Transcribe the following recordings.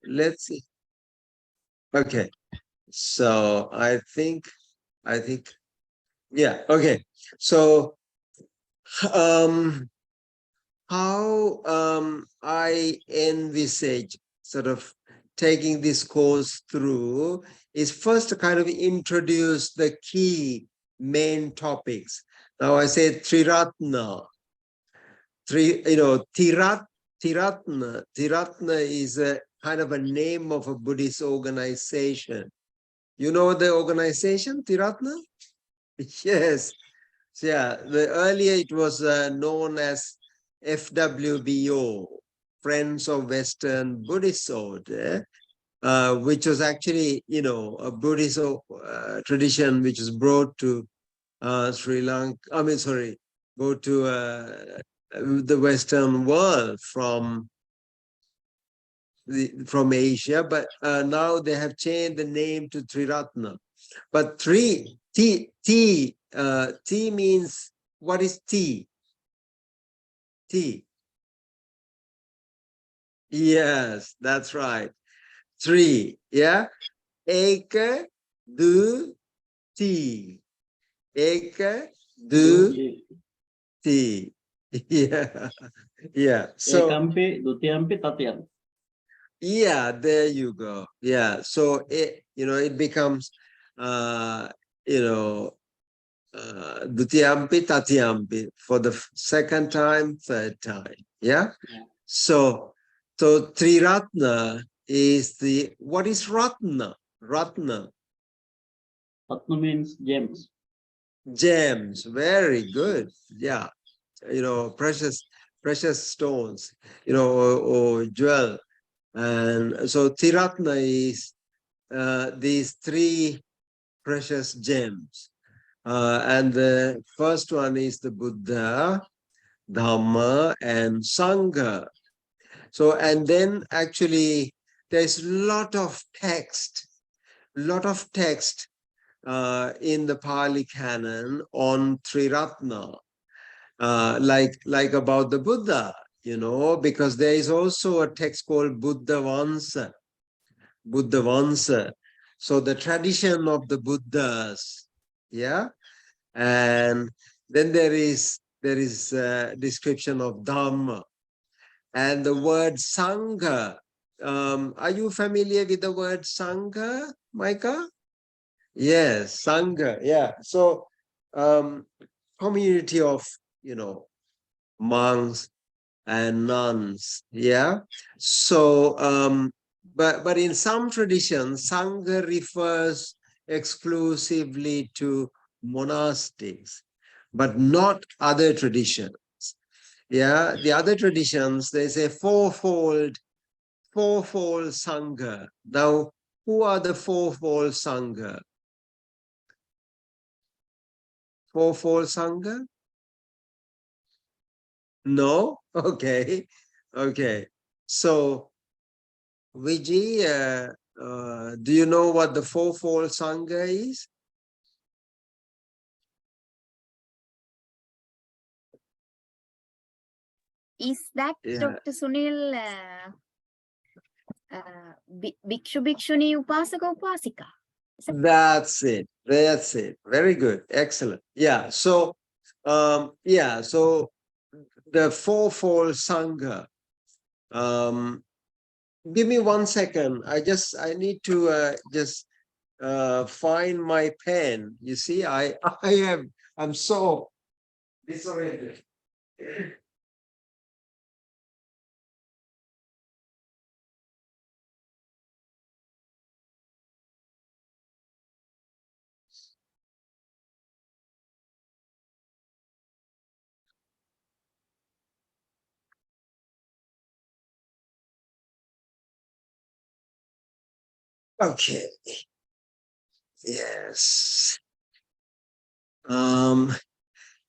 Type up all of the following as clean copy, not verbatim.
let's see. Okay. So I think, yeah, okay. So how I envisage sort of taking this course through is first to kind of introduce the key main topics. Now I said Triratna. Tiratna is a kind of a name of a Buddhist organization. You know the organization, Tiratna? Yes. Yeah, earlier it was known as FWBO, Friends of Western Buddhist Order, which was actually, a Buddhist tradition which was brought to Sri Lanka, brought to the Western world from Asia, but now they have changed the name to Triratna. But T means, what is T? T. Yes, that's right. 3. Yeah. Eka, du, ti. Eka, du, ti. Yeah. Yeah. So Ekampi, dutiyampi, tatyampi. yeah, there you go. Yeah. So it becomes Dutiyampi, Tatiyampi for the second time, third time. Yeah. So Triratna is what is Ratna? Ratna. Ratna means gems. Gems. Very good. Yeah. Precious stones, or jewel. And so Triratna is these 3 precious gems. And the first one is the Buddha, Dhamma, and Sangha. So, and then actually there's a lot of text in the Pali canon on Triratna, like about the Buddha, because there is also a text called Buddha Vansa. So the tradition of the Buddhas, yeah. And then there is a description of Dhamma. And the word Sangha. Are you familiar with the word Sangha, Micah? Yes, Sangha. Yeah. So community of, monks and nuns. Yeah. So but in some traditions, Sangha refers exclusively to monastics, but not other traditions. Yeah, the other traditions, there's a fourfold Sangha. Now, who are the fourfold Sangha? Fourfold Sangha? No? Okay. Okay. So, Vijay, do you know what the fourfold Sangha is? Is that, Dr. Sunil, Bhikshu, Bhikshuni, Upasaka, Upasika? That's it. Very good. Excellent. Yeah. So, so the fourfold Sangha. Give me 1 second. I need to just find my pen. You see, I'm so disoriented. Okay. Yes.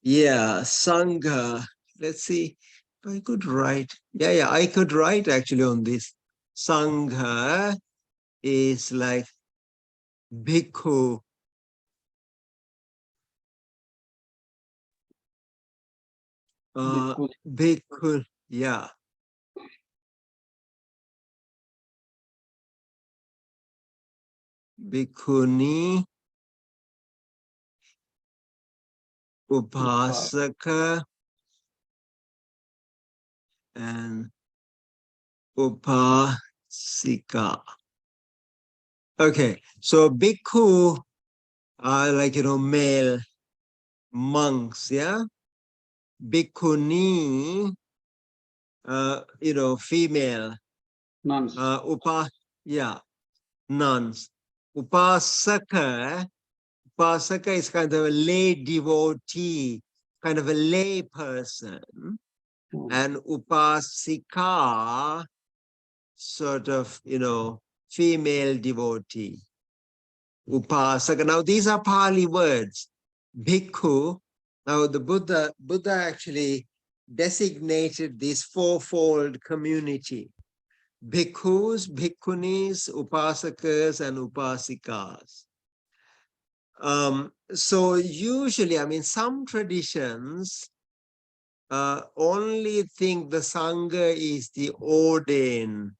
Yeah, Sangha. Let's see if I could write. Yeah, I could write actually on this. Sangha is like bhikkhu. Bhikkhu. Yeah. bhikkhuni, upasaka, and upasika. Okay, so bhikkhu are like, male monks, yeah? Bhikkhuni, female. Nuns. Nuns. Upasaka is kind of a lay devotee, kind of a lay person. And upasika, sort of, female devotee. Upasaka. Now, these are Pali words. Bhikkhu. Now, the Buddha actually designated this fourfold community. Bhikkhus, bhikkhunis, upasakas, and upasikas. So usually, some traditions only think the Sangha is the ordained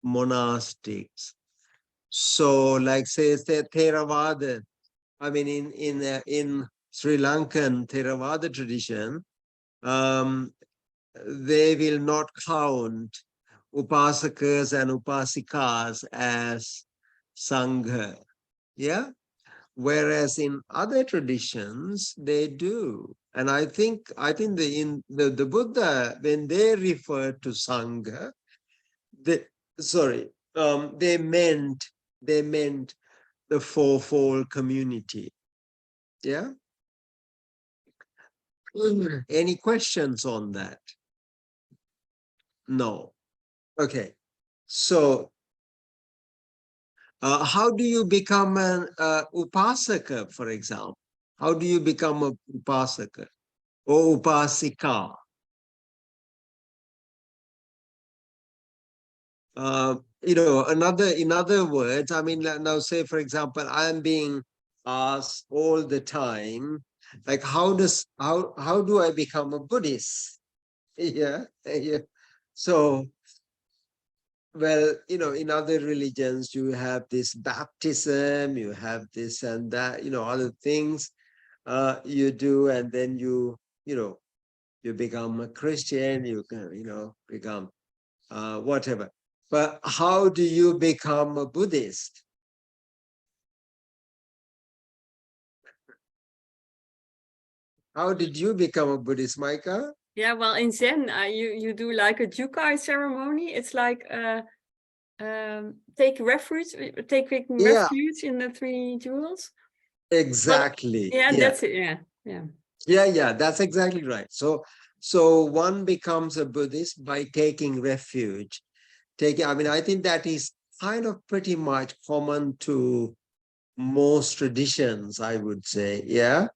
monastics. So, like say Theravada, in Sri Lankan Theravada tradition, they will not count upasakas and upasikas as Sangha. Yeah. Whereas in other traditions, they do. And I think the Buddha, when they referred to Sangha, they meant the fourfold community. Yeah. Any questions on that? No. Okay. So, how do you become an upasaka, for example? How do you become a upasaka or upasika? In other words, now say, for example, I'm being asked all the time, like, how do I become a Buddhist? Yeah. So, well, in other religions, you have this baptism, you have this and that, other things you do, and then you become a Christian, you can, become whatever. But how do you become a Buddhist? How did you become a Buddhist, Micah? Yeah, well, in Zen, you do like a jukai ceremony. It's like taking refuge in the three jewels. Exactly. Well, that's it. Yeah, that's exactly right. So one becomes a Buddhist by taking refuge. I think that is kind of pretty much common to most traditions, I would say. Yeah.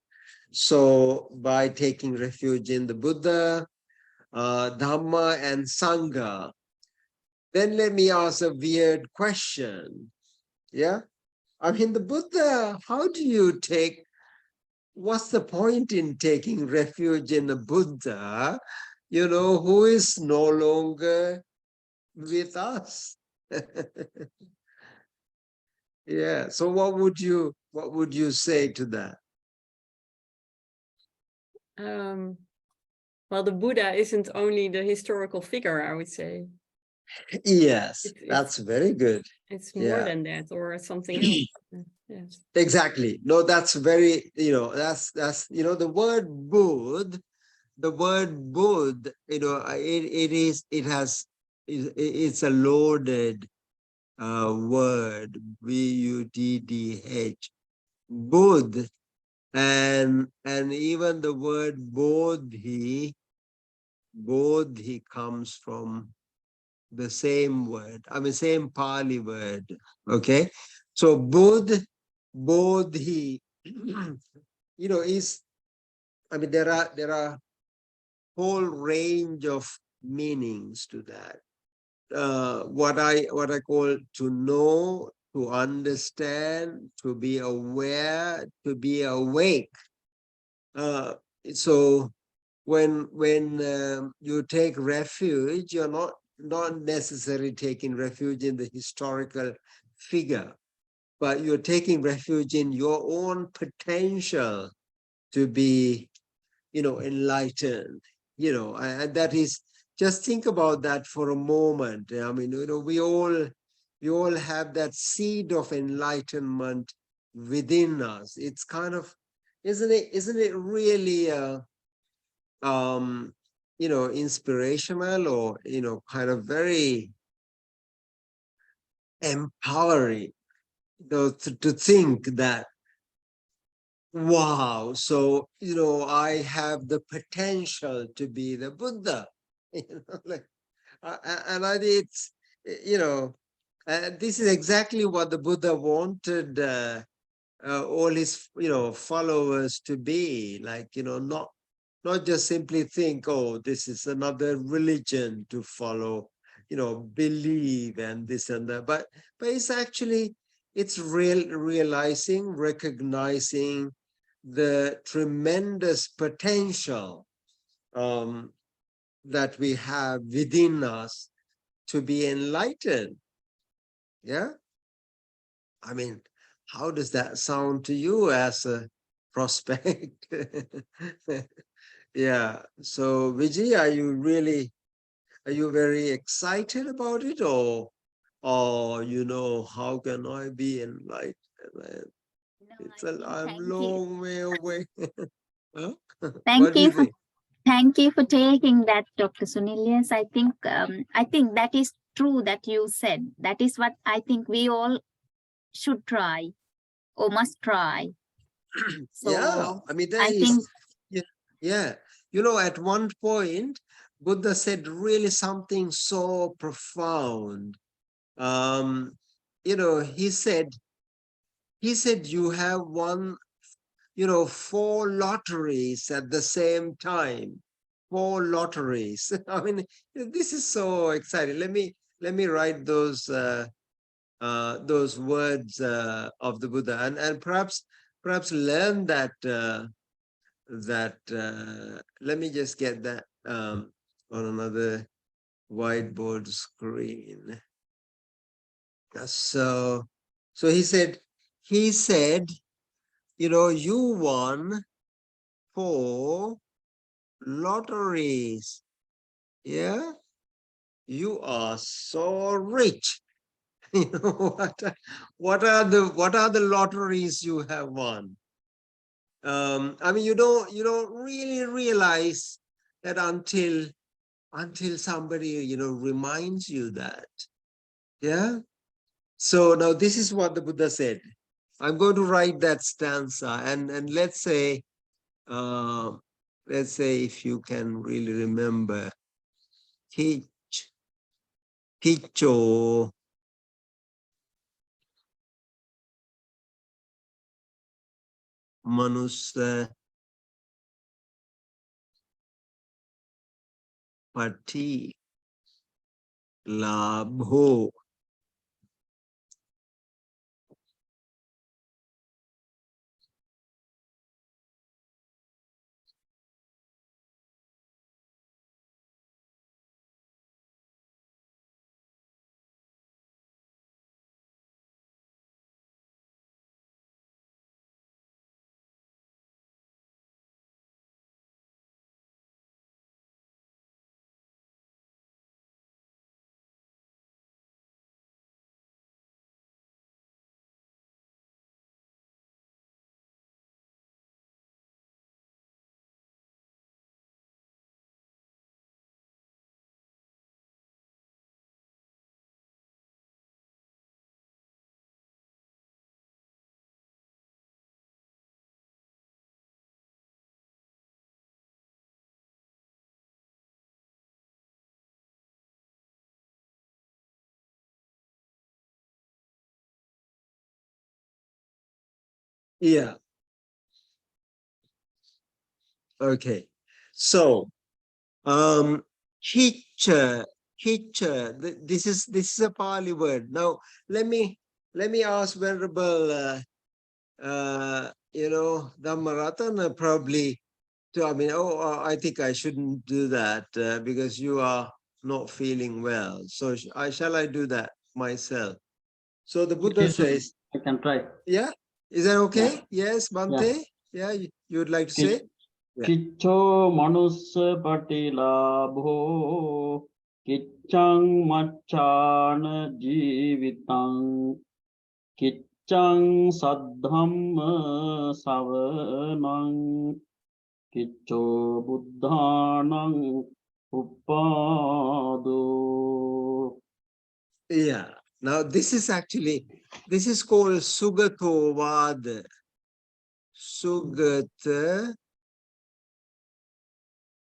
So by taking refuge in the Buddha, Dhamma, and Sangha, then let me ask a weird question. Yeah. The Buddha, what's the point in taking refuge in the Buddha, who is no longer with us? Yeah. So what would you say to that? Well, the Buddha isn't only the historical figure, I would say. Yes, that's very good. It's more than that, or something else. Yes. Exactly. No, that's very, that's the word Buddh, it's a loaded word, Buddh. Buddh. And even the word bodhi comes from the same word, same Pali word. Okay. So bodhi, is, there are whole range of meanings to that. What I call to know, to understand, to be aware, to be awake. So when you take refuge, you're not necessarily taking refuge in the historical figure, but you're taking refuge in your own potential to be, enlightened, and that is, just think about that for a moment. I mean, we all have that seed of enlightenment within us. It's kind of, isn't it really, inspirational, or, kind of very empowering, to think that, wow, so, I have the potential to be the Buddha, like, and I think it's, this is exactly what the Buddha wanted all his, followers to be, like, not just simply think, oh, this is another religion to follow, believe and this and that, but it's actually, it's realizing, recognizing the tremendous potential that we have within us to be enlightened. Yeah, I mean, how does that sound to you as a prospect? Yeah, so Vijay, are you very excited about it, or how can I be enlightened? No, It's I think I'm thank you. long way away. Huh? Thank What do you you for think? Thank you for taking that, Dr. Sunil. Yes, I think that is true that you said. That is what I think we all should try or must try. Yeah, So I mean, there I is, think yeah, at one point, Buddha said really something so profound. He said, you have won, 4 lotteries at the same time. 4 lotteries. I mean, this is so exciting. Let me write those words of the Buddha, and perhaps learn that let me just get that on another whiteboard screen. So he said, you won 4 lotteries. Yeah, you are so rich. What are the lotteries you have won? I mean, you don't really realize that until somebody reminds you that. Yeah. So now this is what the Buddha said. I'm going to write that stanza, and let's say if you can really remember, Kicho Manusa Pati Labho. Yeah. Okay. So Hitcher, this is a Pali word. Now let me ask Venerable Dhammarathana probably to, I mean, I think I shouldn't do that because you are not feeling well. So shall I do that myself? So the Buddha Okay, says, I can try. yeah, is that okay? Yes, Bhante? Yeah, you would like to say? Yeah. Kicho manussa patilabho kichang machana jivitang kichang saddhamma savanang kicho buddhanang uppado. Yeah. Now this is called Sugatovada. Sugata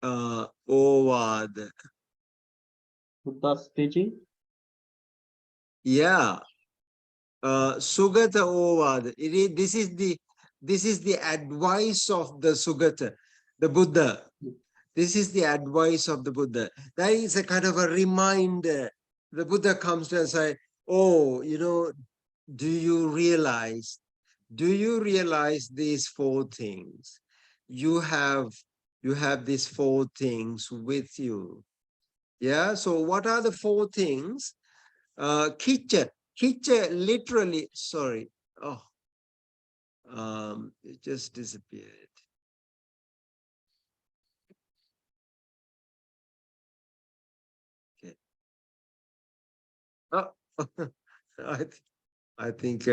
Ovad. Buddha's teaching. Yeah. Sugata Ovad. This is the advice of the Sugata, the Buddha. This is the advice of the Buddha. That is a kind of a reminder. The Buddha comes to and say, oh, do you realize these four things? You have these four things with you. Yeah. So what are the four things? Kicha literally, sorry. Oh, it just disappeared. Okay. Oh, I think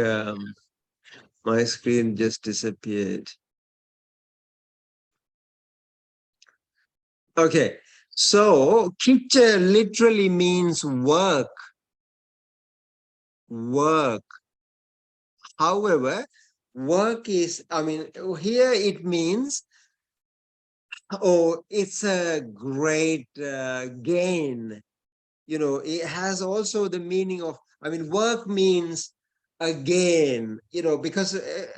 my screen just disappeared. Okay, so kicha literally means work. Work. However, work is, here it means, oh, it's a great gain. It has also the meaning of, work means a gain, because,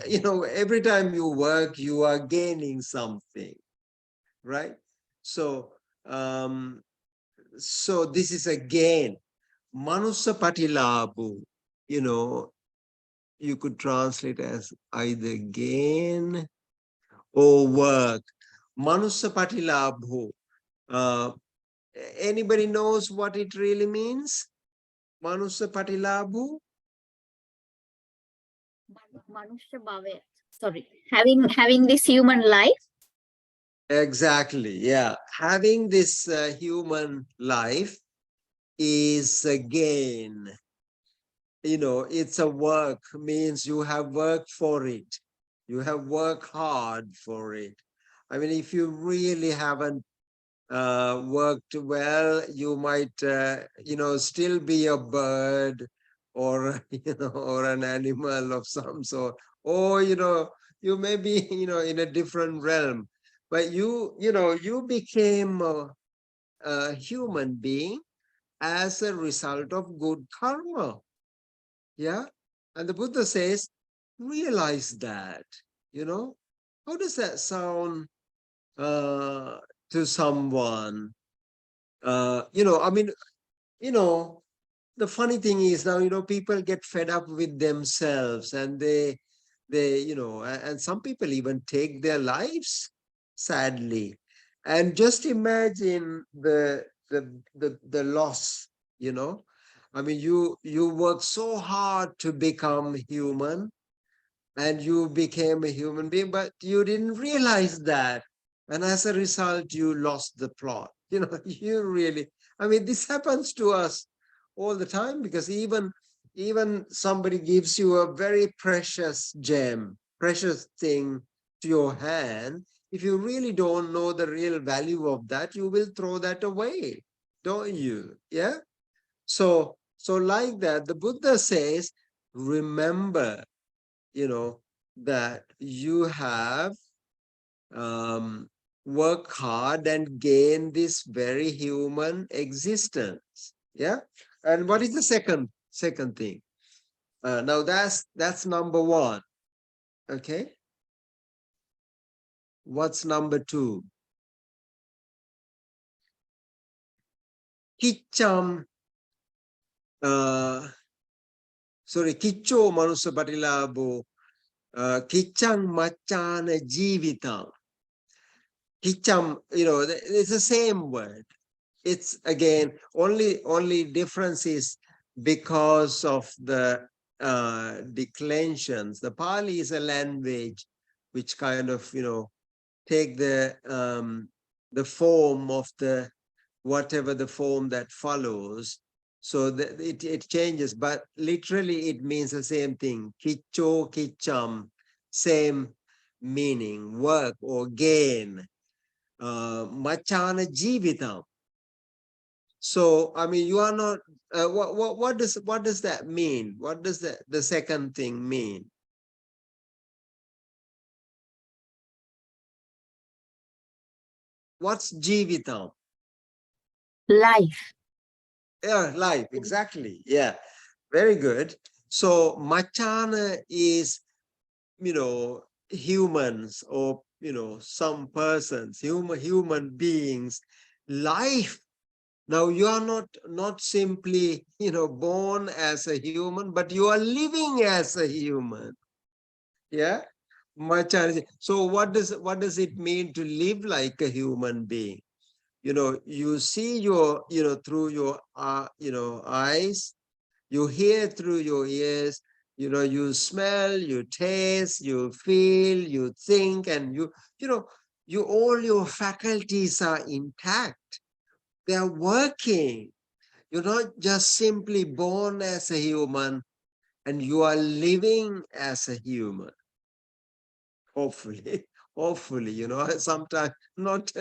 every time you work, you are gaining something, right? So, so this is a gain. Manusa patilabu, you could translate as either gain or work. Manusa patilabu. Anybody knows what it really means? Manusa patilabu? Manusha bhave. Sorry, having this human life. Exactly, yeah. Having this human life is a gain. It's a work, means you have worked for it. You have worked hard for it. If you really haven't worked well, you might, still be a bird or, or an animal of some sort. Or, you may be, in a different realm. But you became a human being as a result of good karma. Yeah. And the Buddha says, realize that, how does that sound to someone? The funny thing is now, people get fed up with themselves and they, and some people even take their lives, sadly. And just imagine the loss, you work so hard to become human and you became a human being, but you didn't realize that. And as a result, you lost the plot. You really, this happens to us all the time, because even somebody gives you a very precious gem, precious thing to your hand. If you really don't know the real value of that, you will throw that away, don't you? Yeah. So like that, the Buddha says, remember, that you have work hard and gain this very human existence. Yeah. And what is the second thing? Now that's number one. Okay. What's number two? Kicham. Kicho manusa patilabo. Kichang machana jivitam. Kicham, it's the same word. It's again, only difference is because of the declensions. The Pali is a language which kind of, take the form of the, whatever the form that follows. So that it changes, but literally it means the same thing. Kicho, kicham, same meaning, work or gain. Machana jivitam. So, I mean, you are not, what does that mean? What does the second thing mean? What's jivitam? Life. Yeah, life, exactly. Yeah, very good. So machana is, humans or, some persons, human beings, life. Now you are not simply, born as a human, but you are living as a human. Yeah. Machana. So what does it mean to live like a human being? You see through your, eyes, you hear through your ears, you smell, you taste, you feel, you think, and all your faculties are intact. They are working. You're not just simply born as a human and you are living as a human. Hopefully, hopefully, sometimes not,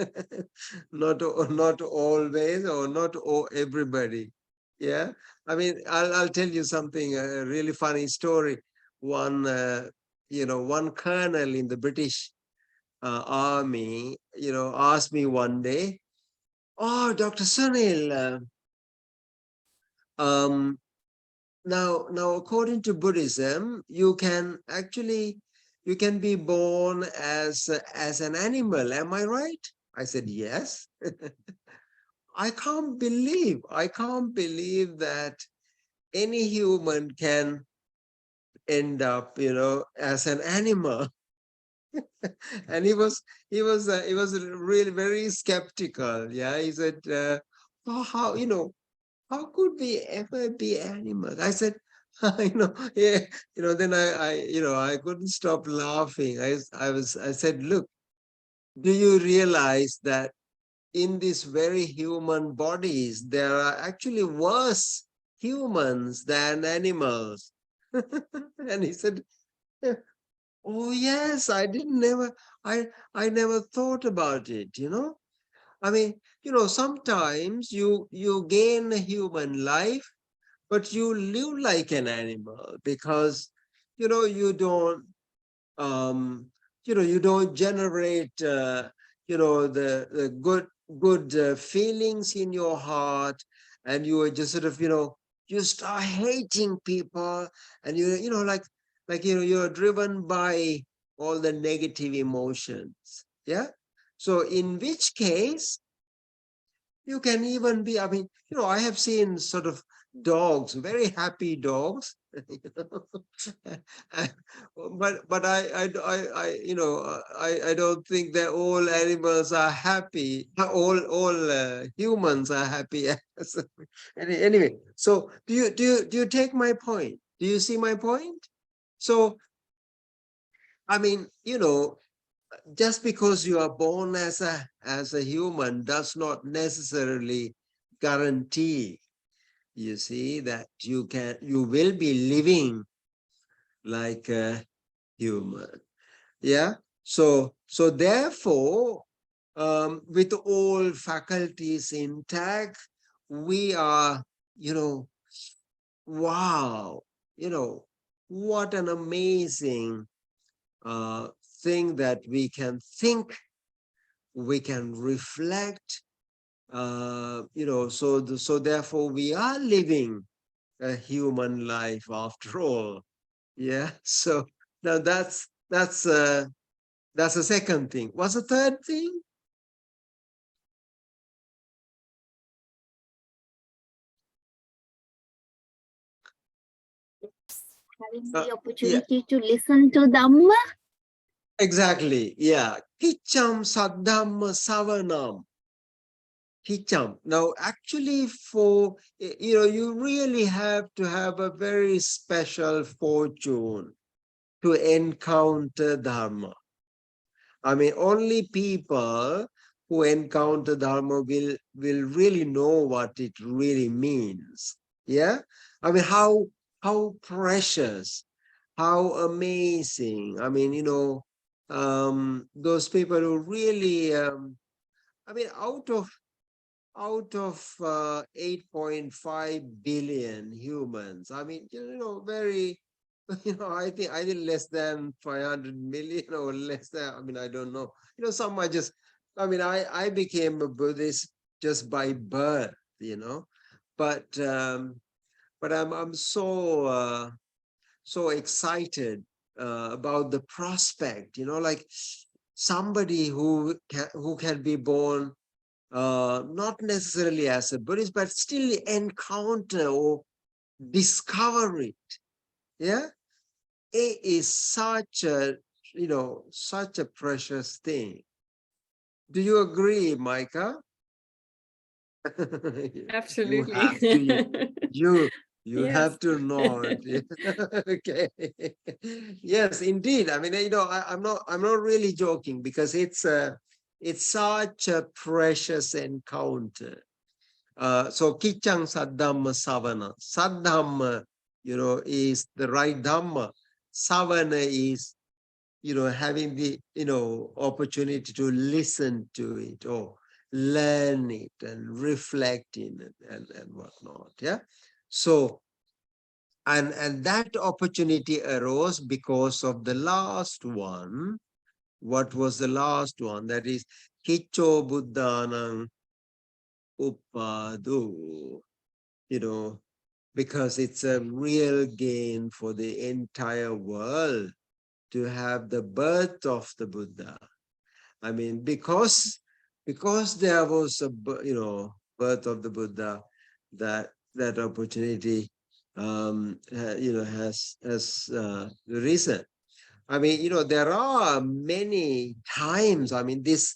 not always or not everybody. Yeah. I mean, I'll tell you something, a really funny story. One, one colonel in the British army, asked me one day, "Oh, Dr. Sunil, now, according to Buddhism, you can be born as an animal. Am I right?" I said, "Yes." I can't believe that any human can end up, as an animal. And he was really very skeptical. Yeah, he said, how how could we ever be animals? I said, yeah, then I couldn't stop laughing. I said, look, do you realize that in these very human bodies, there are actually worse humans than animals? And he said, "Oh yes, I never thought about it, I mean, sometimes you gain a human life, but you live like an animal because, you don't, you don't generate, the good feelings in your heart, and you are just sort of, you start hating people, and you're driven by all the negative emotions. Yeah. So in which case, you can even be, I mean, I have seen sort of dogs, very happy dogs. But I don't think that all animals are happy. All humans are happy. Anyway, so do you take my point? Do you see my point? So, I mean, just because you are born as a human does not necessarily guarantee, you see, that you will be living like a human. Yeah. So therefore, with all faculties intact, we are, wow, what an amazing thing that we can think, we can reflect, so therefore we are living a human life after all. Yeah. So now that's the second thing. What's the third thing? Having Yeah, the opportunity to listen to Dhamma. exactly. Yeah. Kicham saddhamma savanam. Kicham. Now, actually, you really have to have a very special fortune to encounter Dharma. I mean, only people who encounter Dharma will really know what it really means. Yeah? I mean, how precious, how amazing. I mean, those people who really, I mean, out of 8.5 billion humans, I mean, very, I think less than 500 million or less than, I mean, I don't know. Some are just, I mean, I became a Buddhist just by birth, but I'm so excited about the prospect, like somebody who can be born not necessarily as a Buddhist, but still encounter or discover it. Yeah, it is such a such a precious thing. Do you agree, Micah? You Absolutely. have to. You Yes. have to nod. Okay. Yes, indeed. I mean, I'm not really joking, because it's such a precious encounter. So Kichang Saddhamma Savana. Saddhamma, is the right Dhamma. Savana is, having the, opportunity to listen to it or learn it and reflect in it and whatnot. Yeah. So, and that opportunity arose because of the last one. What was the last one? That is Kicho Buddhanang Upadu, because it's a real gain for the entire world to have the birth of the Buddha. I mean, because there was a birth of the Buddha, that opportunity has risen. I mean, there are many times. I mean, this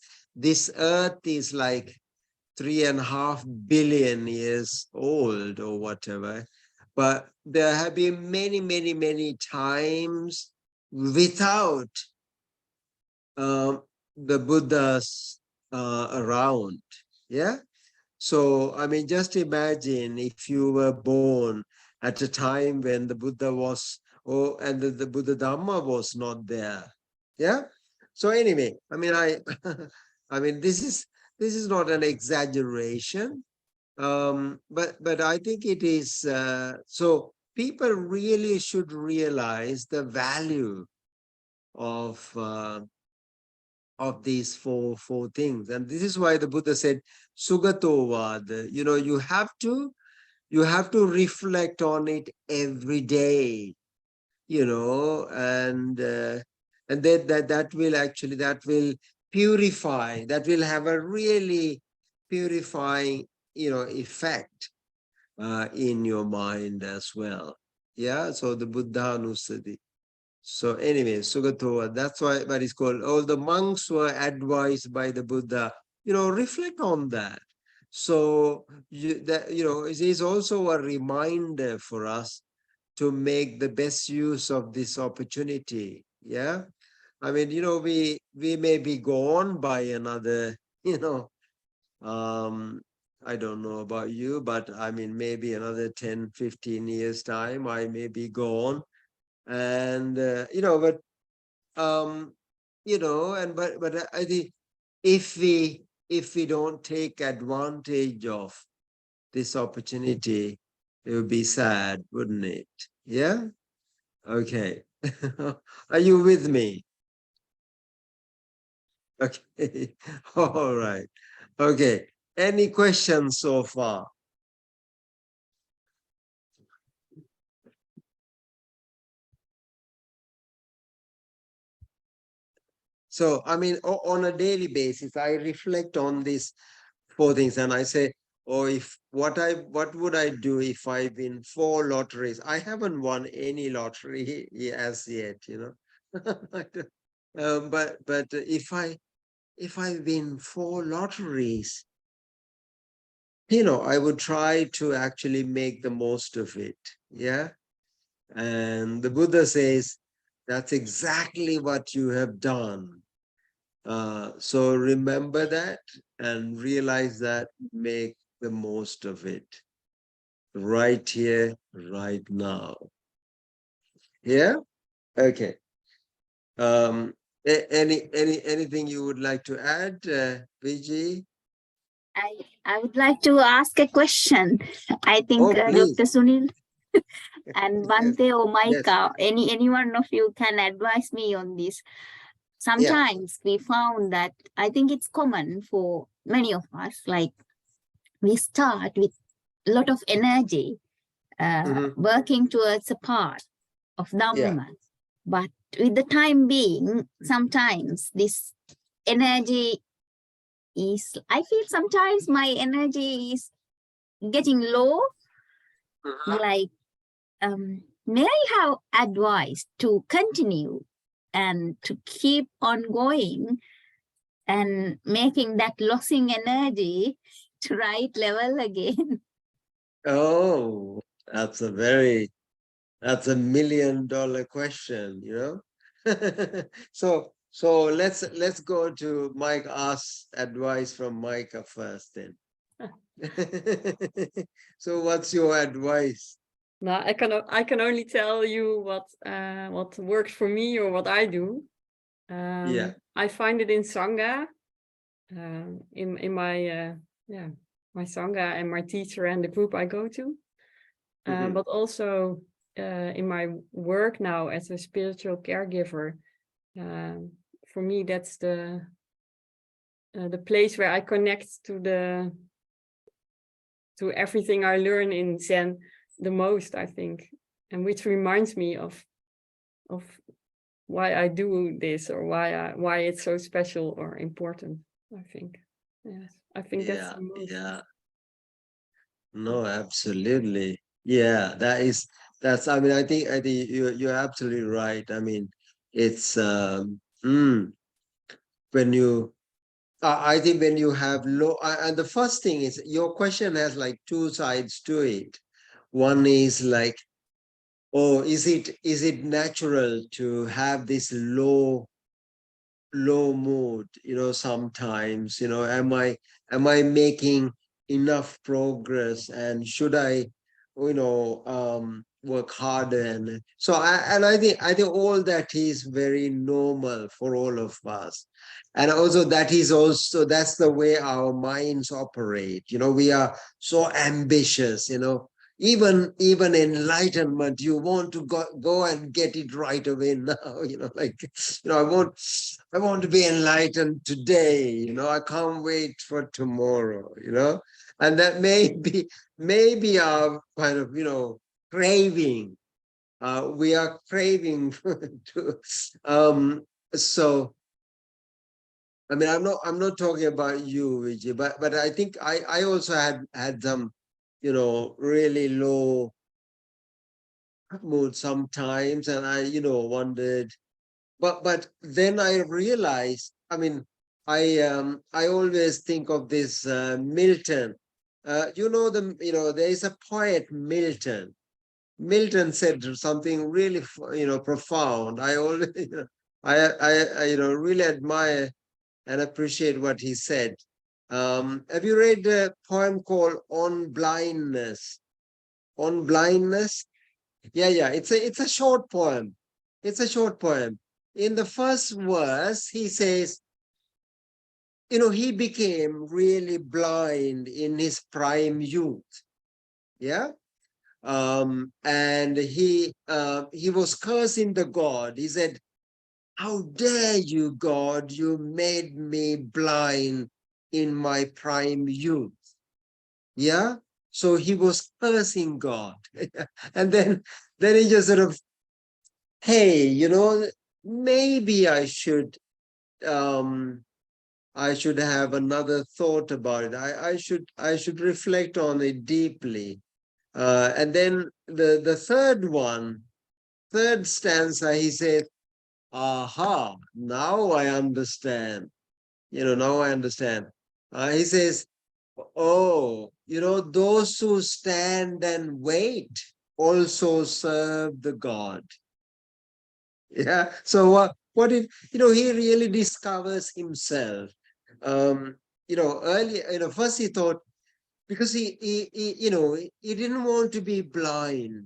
earth is like 3.5 billion years old or whatever, but there have been many, many, many times without the Buddhas around. Yeah. So, I mean, just imagine if you were born at a time when the Buddha was, and the Buddha Dhamma was not there. Yeah. So anyway, I mean, I mean, this is not an exaggeration, but I think it is. So people really should realize the value of these four things. And this is why the Buddha said, Sugatovad, you have to reflect on it every day, and that will purify, that will have a really purifying, effect in your mind as well. Yeah. So the Buddha Nusati. So anyway, Sugatoa, that's why what is called, all the monks were advised by the Buddha, reflect on that. So it is also a reminder for us to make the best use of this opportunity. Yeah. I mean, we may be gone by another, I don't know about you, but I mean, maybe another 10, 15 years time, I may be gone. And, but I think if we don't take advantage of this opportunity, it would be sad, wouldn't it? Yeah. Okay. Are you with me? Okay. All right. Okay. Any questions so far? So, I mean, on a daily basis, I reflect on these four things and I say, what would I do if I win 4 lotteries? I haven't won any lottery as yet, but if I win 4 lotteries, I would try to actually make the most of it. Yeah. And the Buddha says, that's exactly what you have done. So remember that and realize that, make the most of it. Right here, right now. Yeah? Okay. Anything you would like to add, Vijay? I would like to ask a question. I think Please. Dr. Sunil and Yes. Bhante or Yes. Maika, any one of you can advise me on this. Sometimes we found that I think it's common for many of us, like we start with a lot of energy working towards a part of Dhamma. But with the time being, sometimes this energy is, I feel sometimes my energy is getting low. Like, may I have advice to continue and to keep on going and making that losing energy to right level again? Oh, that's a $1 million question, So let's go to Mike, ask advice from Micah first then. So what's your advice? No, I can only tell you what works for me or what I do. I find it in Sangha, in my my Sangha and my teacher and the group I go to, but also in my work now as a spiritual caregiver. For me, that's the place where I connect to everything I learn in Zen the most, I think, and which reminds me of why I do this or why it's so special or important. I think, yes, I think that's the most. Yeah. No, absolutely. Yeah, that's. I mean, I think you're absolutely right. I mean, it's when you. I think when you have low, and the first thing is your question has like two sides to it. One is like, oh, is it natural to have this low mood? Sometimes, am I making enough progress, and should I, work harder? And so I think all that is very normal for all of us. And also that's the way our minds operate. We are so ambitious, even enlightenment, you want to go and get it right away now. I want to be enlightened today. I can't wait for tomorrow. And that may be our kind of craving. We are craving to. So I mean, I'm not talking about you, Vijay, but I think I also had some really low mood sometimes, and I wondered, but then I realized, I mean, I always think of this Milton. There is a poet, Milton. Milton said something really profound. I always I really admire and appreciate what he said. Have you read a poem called On Blindness? On Blindness? Yeah. It's a short poem. It's a short poem. In the first verse, he says, he became really blind in his prime youth. Yeah. And he was cursing the God. He said, "How dare you, God? You made me blind in my prime youth." Yeah. So he was cursing God. And then he just sort of, hey, maybe I should have another thought about it. I should reflect on it deeply. And then the third stanza, he said, aha, now I understand. Now I understand. He says, oh, those who stand and wait also serve the God. Yeah. So what if, he really discovers himself. Earlier, first he thought, because he didn't want to be blind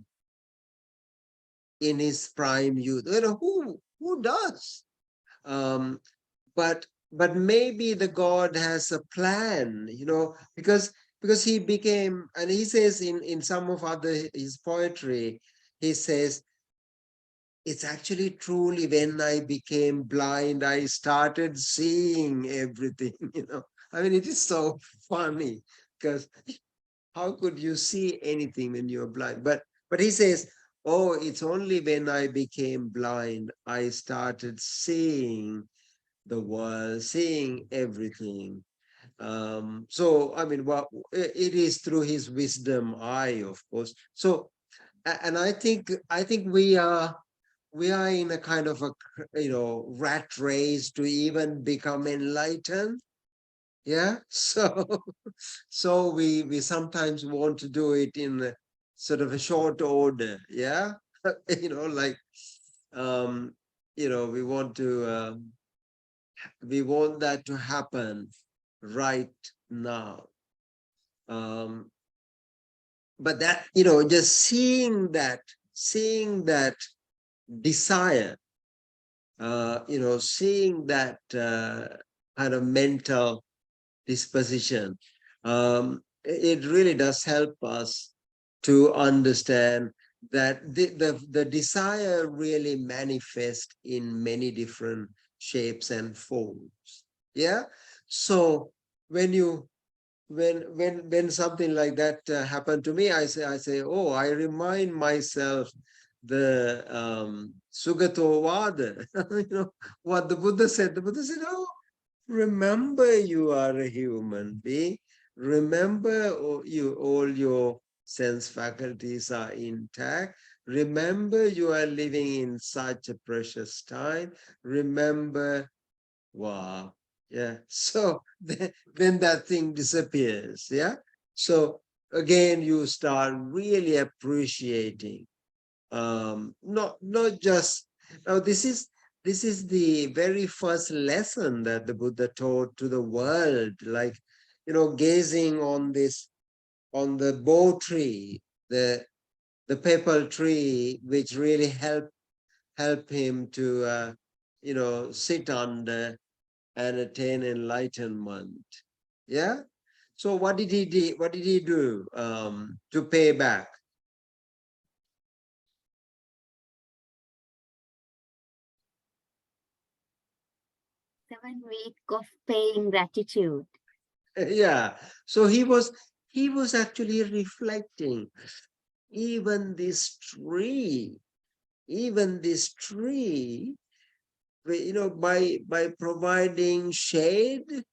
in his prime youth. Who does? But maybe the God has a plan, because he became, and he says in some of his poetry, he says, it's actually truly when I became blind, I started seeing everything, I mean, it is so funny, because how could you see anything when you're blind? But he says, oh, it's only when I became blind, I started seeing the world, seeing everything. So, I mean, it is through his wisdom eye, of course. So, and I think we are in a kind of a, rat race to even become enlightened. Yeah. So we sometimes want to do it in a sort of a short order. Yeah. Like, we want that to happen right now. But that, just seeing that desire, seeing that kind of mental disposition, it really does help us to understand that the desire really manifests in many different shapes and forms. Yeah. So when something like that happened to me, I say, oh, I remind myself the Sugato Vada, what the Buddha said. The Buddha said, oh, remember you are a human being. Remember all your sense faculties are intact. Remember you are living in such a precious time. Remember, wow. Yeah. So then that thing disappears. Yeah. So again, you start really appreciating. Not just now. This is the very first lesson that the Buddha taught to the world. Like, gazing on the bo tree, the peepal tree, which really help him to sit under and attain enlightenment. Yeah. So what did he do? What did he do to pay back? 7 weeks of paying gratitude. Yeah. So he was actually reflecting, even this tree, by providing shade,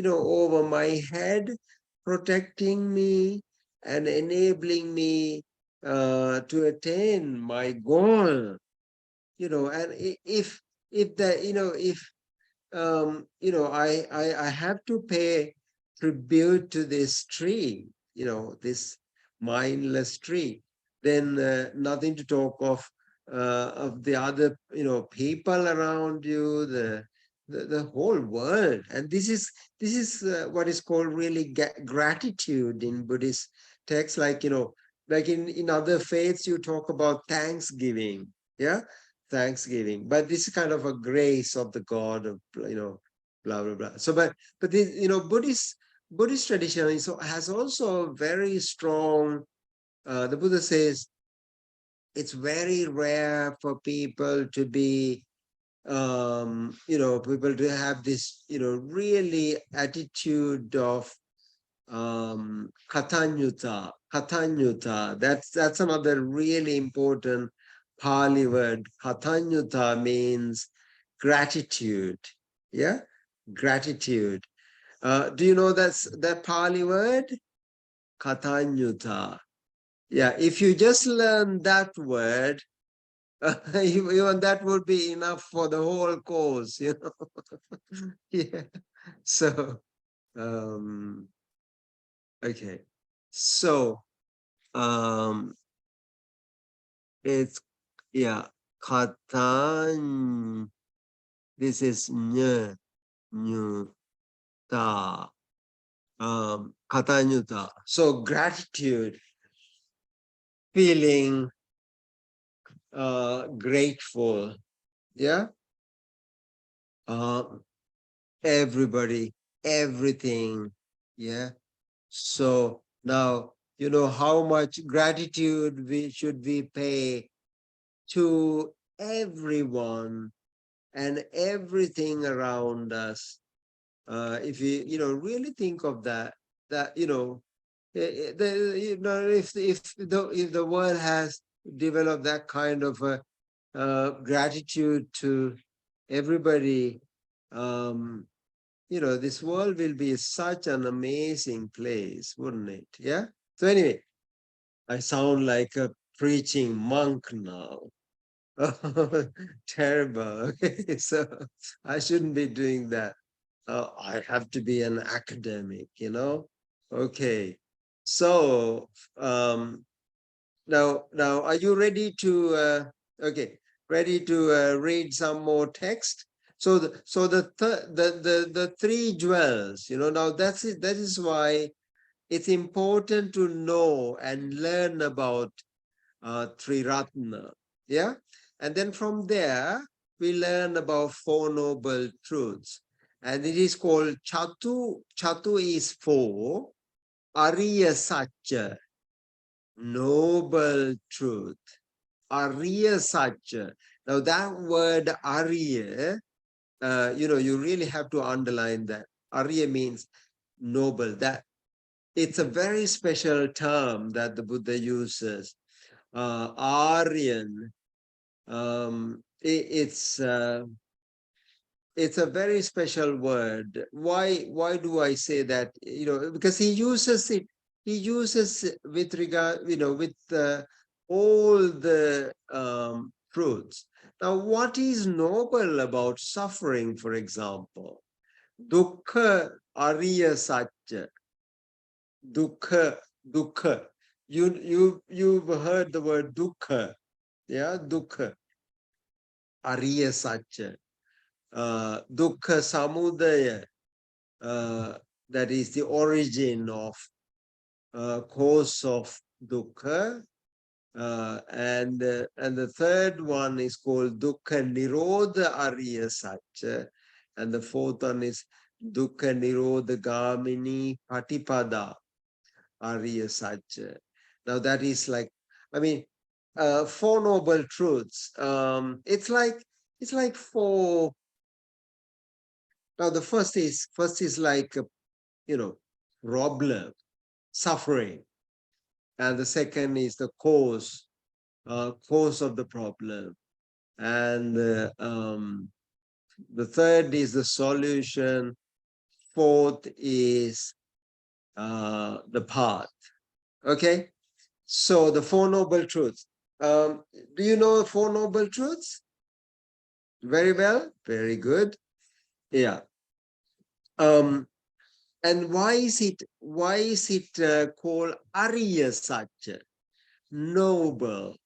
over my head, protecting me and enabling me to attain my goal. And if I have to pay tribute to this tree, this mindless tree, then nothing to talk of the other, people around you, the whole world. And this is what is called really gratitude in Buddhist texts. Like, like in other faiths, you talk about thanksgiving. Yeah. Thanksgiving, but this is kind of a grace of the God of, blah blah blah. So, but this, Buddhist tradition has also very strong. The Buddha says it's very rare for people to be, people to have this, really attitude of katanyuta. That's another really important Pali word. Katanyuta means gratitude. Yeah, gratitude. Do you know that Pali word? Katanyuta. Yeah, if you just learn that word, even that would be enough for the whole course, Yeah. So, okay. So it's katan. This is ny, ta, katanyuta. So gratitude, feeling grateful. Yeah. Everybody, everything. Yeah. So now you know how much gratitude should we pay to everyone and everything around us. If you really think of that, if the world has developed that kind of gratitude to everybody, this world will be such an amazing place, wouldn't it? Yeah. So anyway, I sound like a preaching monk now. Terrible. Okay, so I shouldn't be doing that. I have to be an academic, Okay. So now are you ready to ready to read some more text? So the three jewels, now that is why it's important to know and learn about Triratna. Yeah. And then from there, we learn about Four Noble Truths. And it is called Chatu. Chatu is four. Ariya Satya, Noble Truth. Ariya Satya. Now that word Ariya, you really have to underline that. Ariya means noble. That it's a very special term that the Buddha uses. Aryan. It's a very special word. Why do I say that? Because he uses it. He uses it with regard, with all the truths. Now, what is noble about suffering, for example? Dukkha Ariya Satya. Dukkha, dukkha. You've heard the word dukkha. Yeah, dukkha. Ariya Satya. Dukkha Samudaya, that is the origin of cause of dukkha. And the third one is called Dukkha Nirodha Ariya Satya. And the fourth one is Dukkha Nirodha Gamini Patipada Ariya Satya. Now that is like, Four Noble Truths. It's like four. Now the first is like problem, suffering, and the second is the cause of the problem, and the third is the solution. Fourth is the path. Okay, so the Four Noble Truths. Do you know the Four Noble Truths? Very well, very good. Yeah. And why is it called Ariya Satya, noble?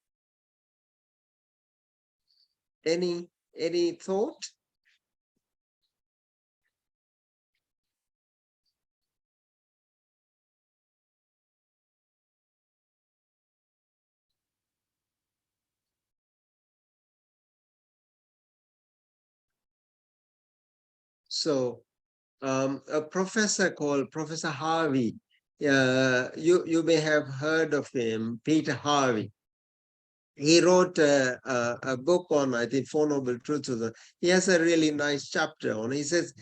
Any thought? So a professor called Professor Harvey, you may have heard of him, Peter Harvey. He wrote a book on, I think, Four Noble Truths. He has a really nice chapter on. He says,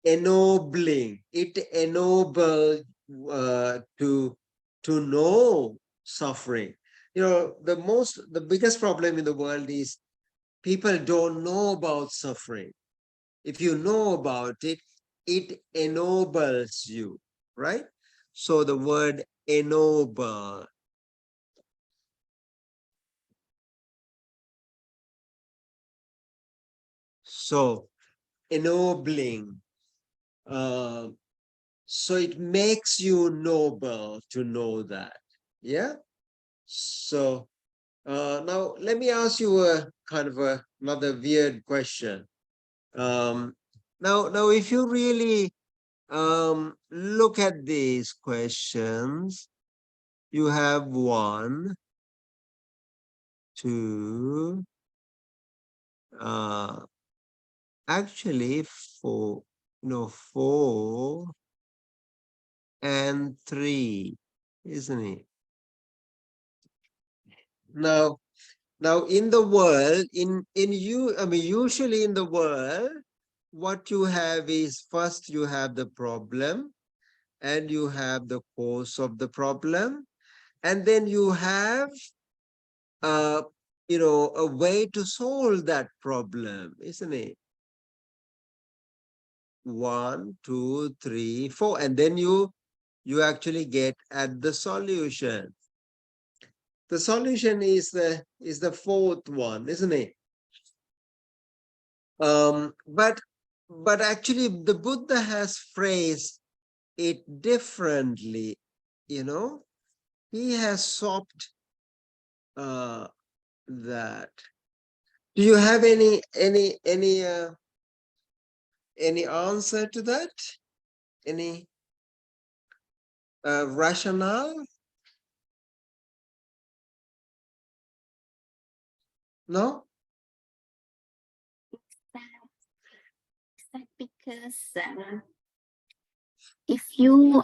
ennobling. It enables to know suffering. The biggest problem in the world is people don't know about suffering. If you know about it, it ennobles you, right? So the word ennoble. So ennobling. So it makes you noble to know that. Yeah. So now let me ask you a kind of another weird question. Now if you really look at these questions, you have 1, 2, actually 4, 4 and 3, isn't it? Now in the world, usually in the world, what you have is, first you have the problem, and you have the cause of the problem, and then you have a way to solve that problem, isn't it? 1, 2, 3, 4, and then you actually get at the solution. The solution is the 4th one, isn't it? But actually the Buddha has phrased it differently. He has swapped that. Do you have any answer to that? Any rationale? No? Is that because if you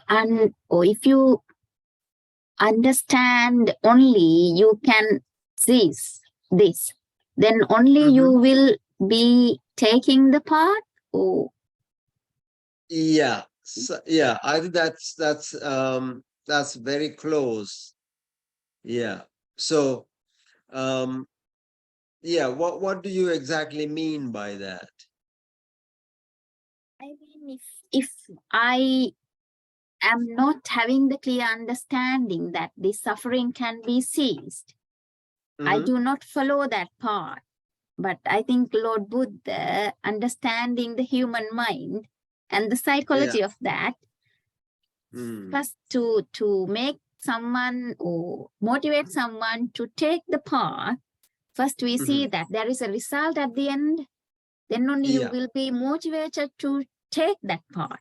understand only, you can seize this, then only you will be taking the part? Or yeah, yeah, I think that's very close. Yeah. So yeah, what do you exactly mean by that? I mean, if I am not having the clear understanding that this suffering can be ceased, I do not follow that part. But I think Lord Buddha, understanding the human mind and the psychology of that, first to make someone or motivate someone to take the path, first we see that there is a result at the end, then only you will be motivated to take that path.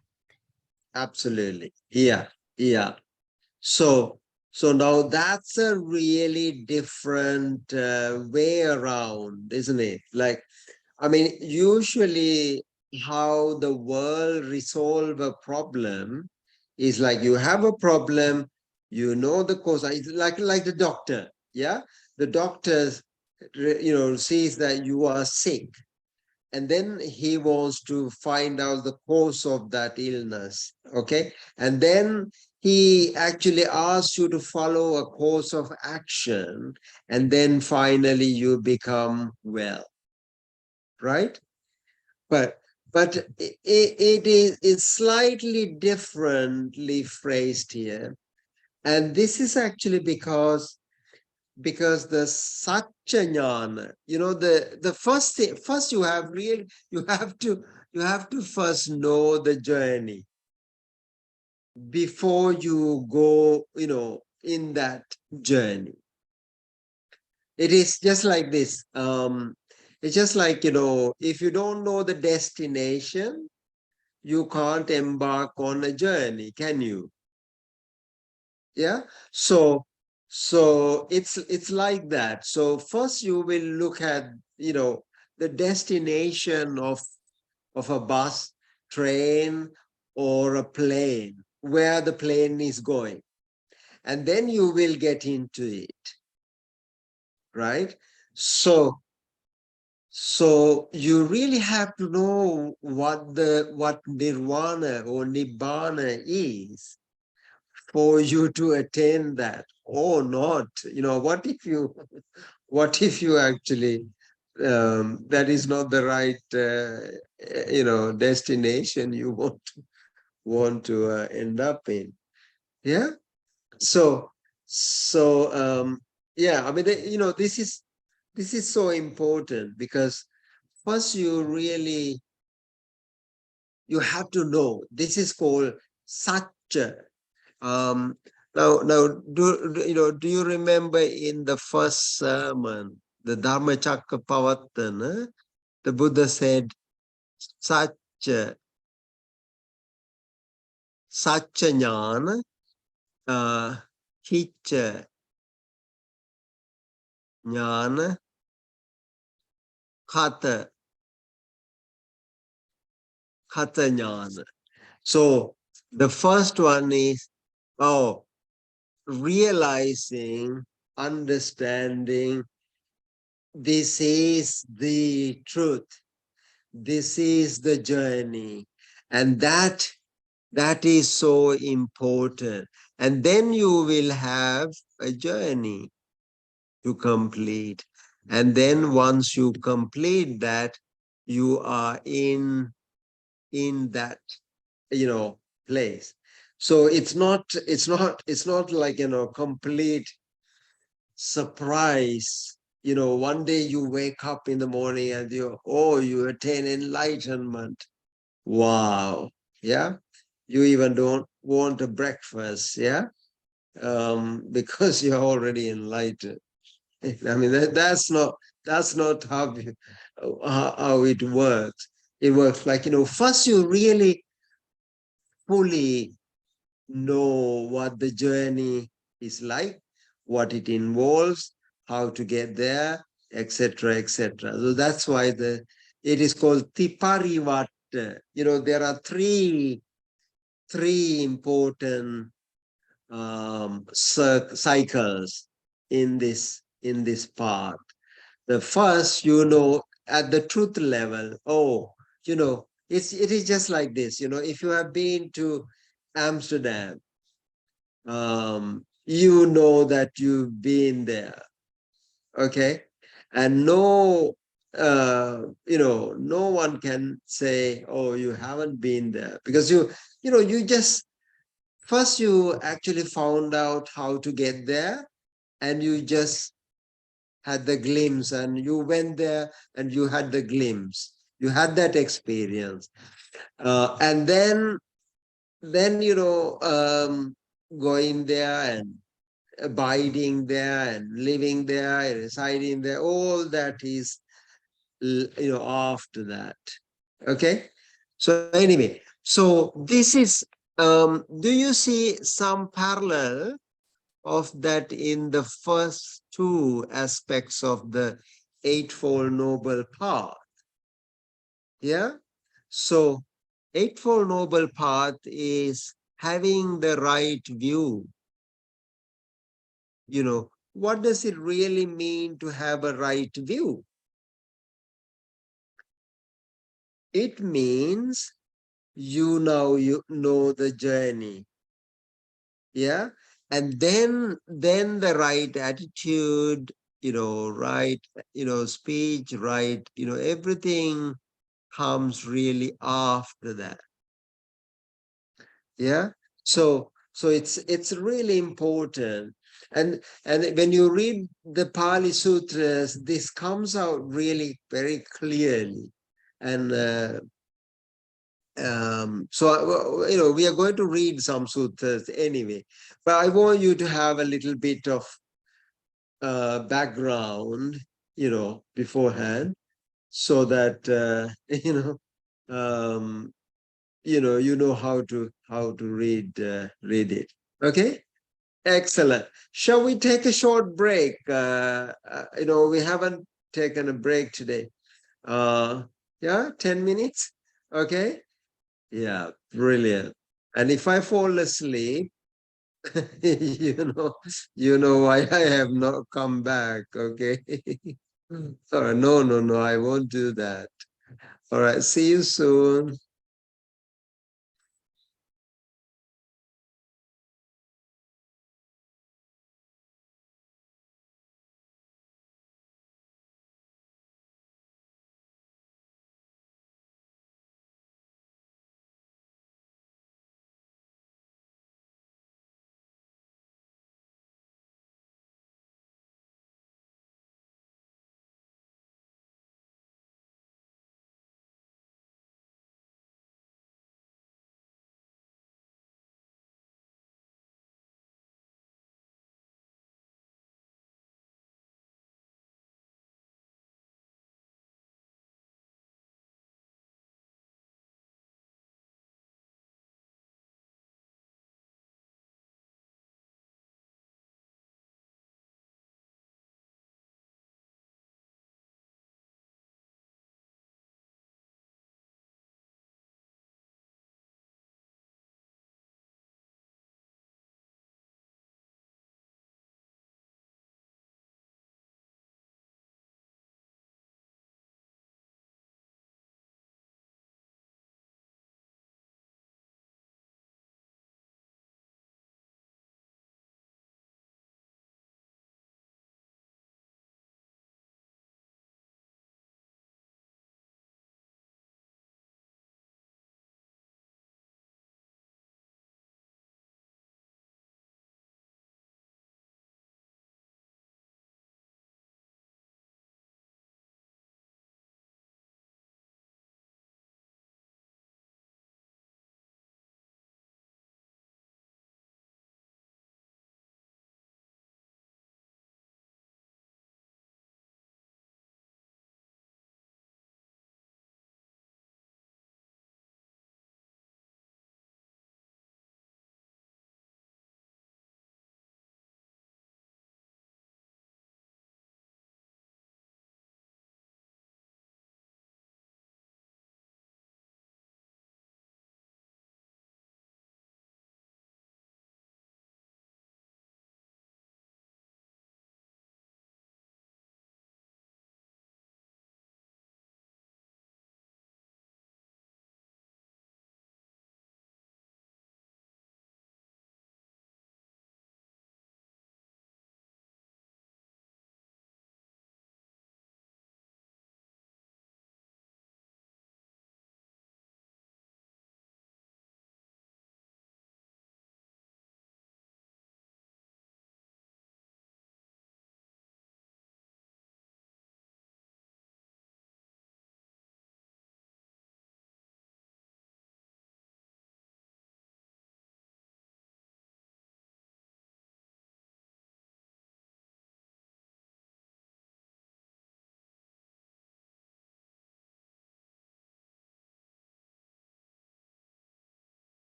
Absolutely. Yeah. So now that's a really different way around, isn't it? Like, I mean, usually how the world resolve a problem is like, you have a problem, the cause. It's like the doctor. Yeah. The doctor, sees that you are sick, and then he wants to find out the cause of that illness. Okay. And then he actually asks you to follow a course of action, and then finally you become well. Right? But it's slightly differently phrased here. And this is actually because the Satchanyana, the first thing, first you have to first know the journey before you go, in that journey. It is just like this. It's just like, if you don't know the destination, you can't embark on a journey, can you? Yeah. So it's like that. So first you will look at, the destination of a bus, train, or a plane, where the plane is going. And then you will get into it. Right? So you really have to know what nirvana or nibbana is for you to attain that, or not. What if you actually that is not the right destination you want to end up in. Yeah. So yeah, I mean, this is so important, because first you have to know. This is called Satcha. Now, do you remember in the first sermon, the Dhammacakkappavattana, the Buddha said, Satcha, Satcha Jnana, Hicca Jnana, Kata Jnana. So the first one is, realizing, understanding, this is the truth. This is the journey. And that is so important. And then you will have a journey to complete. And then once you complete that, you are in that, place. So it's not like, complete surprise. One day you wake up in the morning and you attain enlightenment. Wow. Yeah. You even don't want a breakfast. Yeah. Because you're already enlightened. I mean, that's not how it works. It works like, first you really fully know what the journey is like, what it involves, how to get there, etc., etc. So that's why it is called Tiparivatta. There are three important cycles in this part. The first, at the truth level, it is just like this. If you have been to Amsterdam, you know that you've been there, okay? And no one can say, oh, you haven't been there, because you just first you actually found out how to get there, and you just had the glimpse, and you went there and you had the glimpse, you had that experience, and then going there and abiding there and living there and residing there, all that is after that. Okay, so anyway, so this is do you see some parallel of that in the first two aspects of the Eightfold Noble Path? Yeah. So Eightfold Noble Path is having the right view. What does it really mean to have a right view? It means you know the journey. Yeah. And then the right attitude, right, speech, right, everything comes really after that. Yeah. So it's really important. And when you read the Pali Sutras, this comes out really very clearly. And so we are going to read some sutras anyway, but I want you to have a little bit of background, beforehand, so that you know how to read it. Okay, excellent. Shall we take a short break? We haven't taken a break today. Yeah, 10 minutes. Okay. Yeah, brilliant. And if I fall asleep, you know why I have not come back, okay? All right, no, I won't do that. All right, see you soon.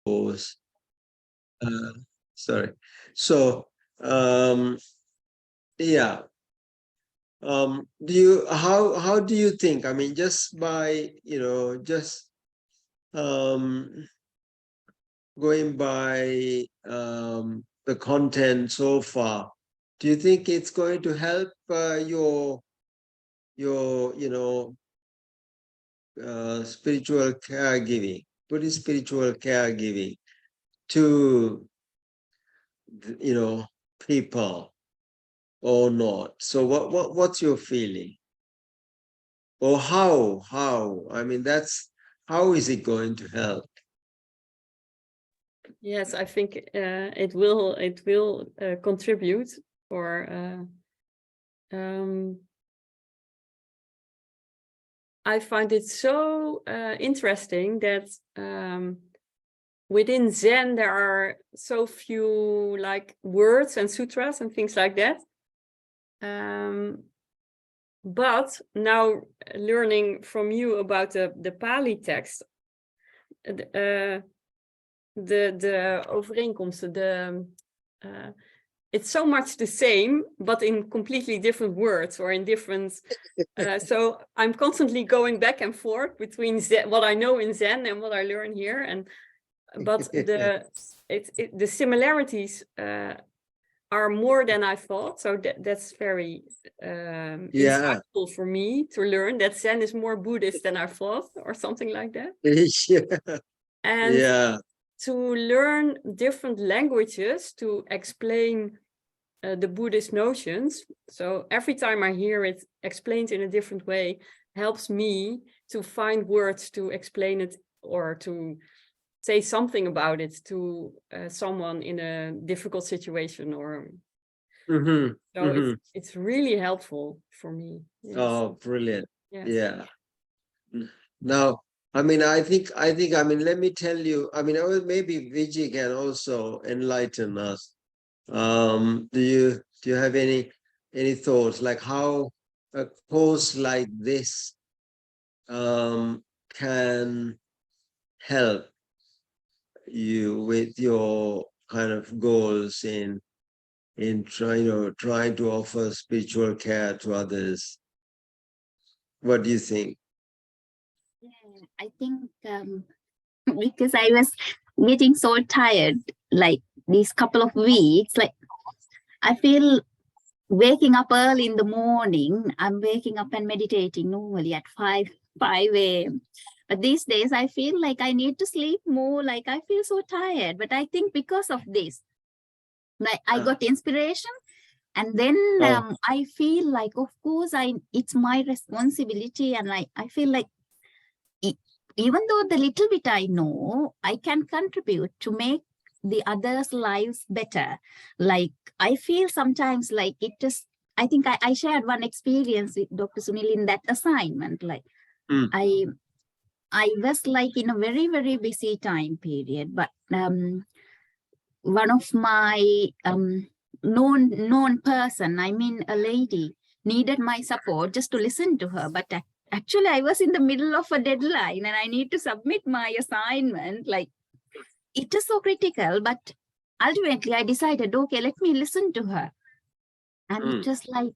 course. Sorry. So, yeah. Do you, how do you think? I mean, just by, just going by the content so far, do you think it's going to help your spiritual caregiving, Buddhist spiritual caregiving to people or not? So what's your feeling? Or how? I mean, how is it going to help? Yes, I think it will contribute, or I find it so interesting that within Zen there are so few like words and sutras and things like that. But now learning from you about the Pali text, the overeenkomsten, it's so much the same, but in completely different words or in different. So I'm constantly going back and forth between Zen, what I know in Zen and what I learn here, but the similarities are more than I thought. So that's very insightful for me to learn that Zen is more Buddhist than I thought, or something like that. Yeah. And to learn different languages to explain the Buddhist notions. So every time I hear it explained in a different way, helps me to find words to explain it or to say something about it to someone in a difficult situation, or it's really helpful for me. Yes. Oh, brilliant. Yes. Yeah. Now, I mean, I think, let me tell you, I mean, maybe Vijay can also enlighten us. Do you have any thoughts, like how a course like this can help you with your kind of goals in trying to offer spiritual care to others? What do you think? Yeah, I think because I was getting so tired, like these couple of weeks, like I feel waking up early in the morning. I'm waking up and meditating normally at 5 a.m. But these days I feel like I need to sleep more, like I feel so tired. But I think because of this, like I got inspiration. And then I feel like, of course, it's my responsibility. And I feel like even though the little bit I know, I can contribute to make the others' lives better. Like I feel sometimes like it just, I think I shared one experience with Dr. Sunil in that assignment. Like I was like in a very, very busy time period, but one of my known person, I mean a lady, needed my support just to listen to her. But actually I was in the middle of a deadline and I need to submit my assignment. Like it is so critical, but ultimately I decided, okay, let me listen to her. And it was like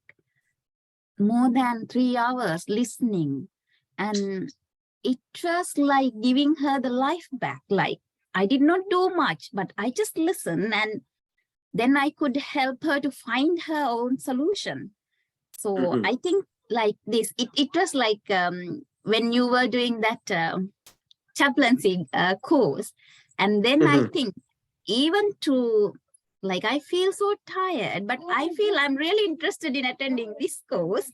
more than 3 hours listening. And it was like giving her the life back. Like I did not do much, but I just listened, and then I could help her to find her own solution. So I think like this, it was like when you were doing that chaplaincy course. And then I think even to, like, I feel so tired, but I feel I'm really interested in attending this course.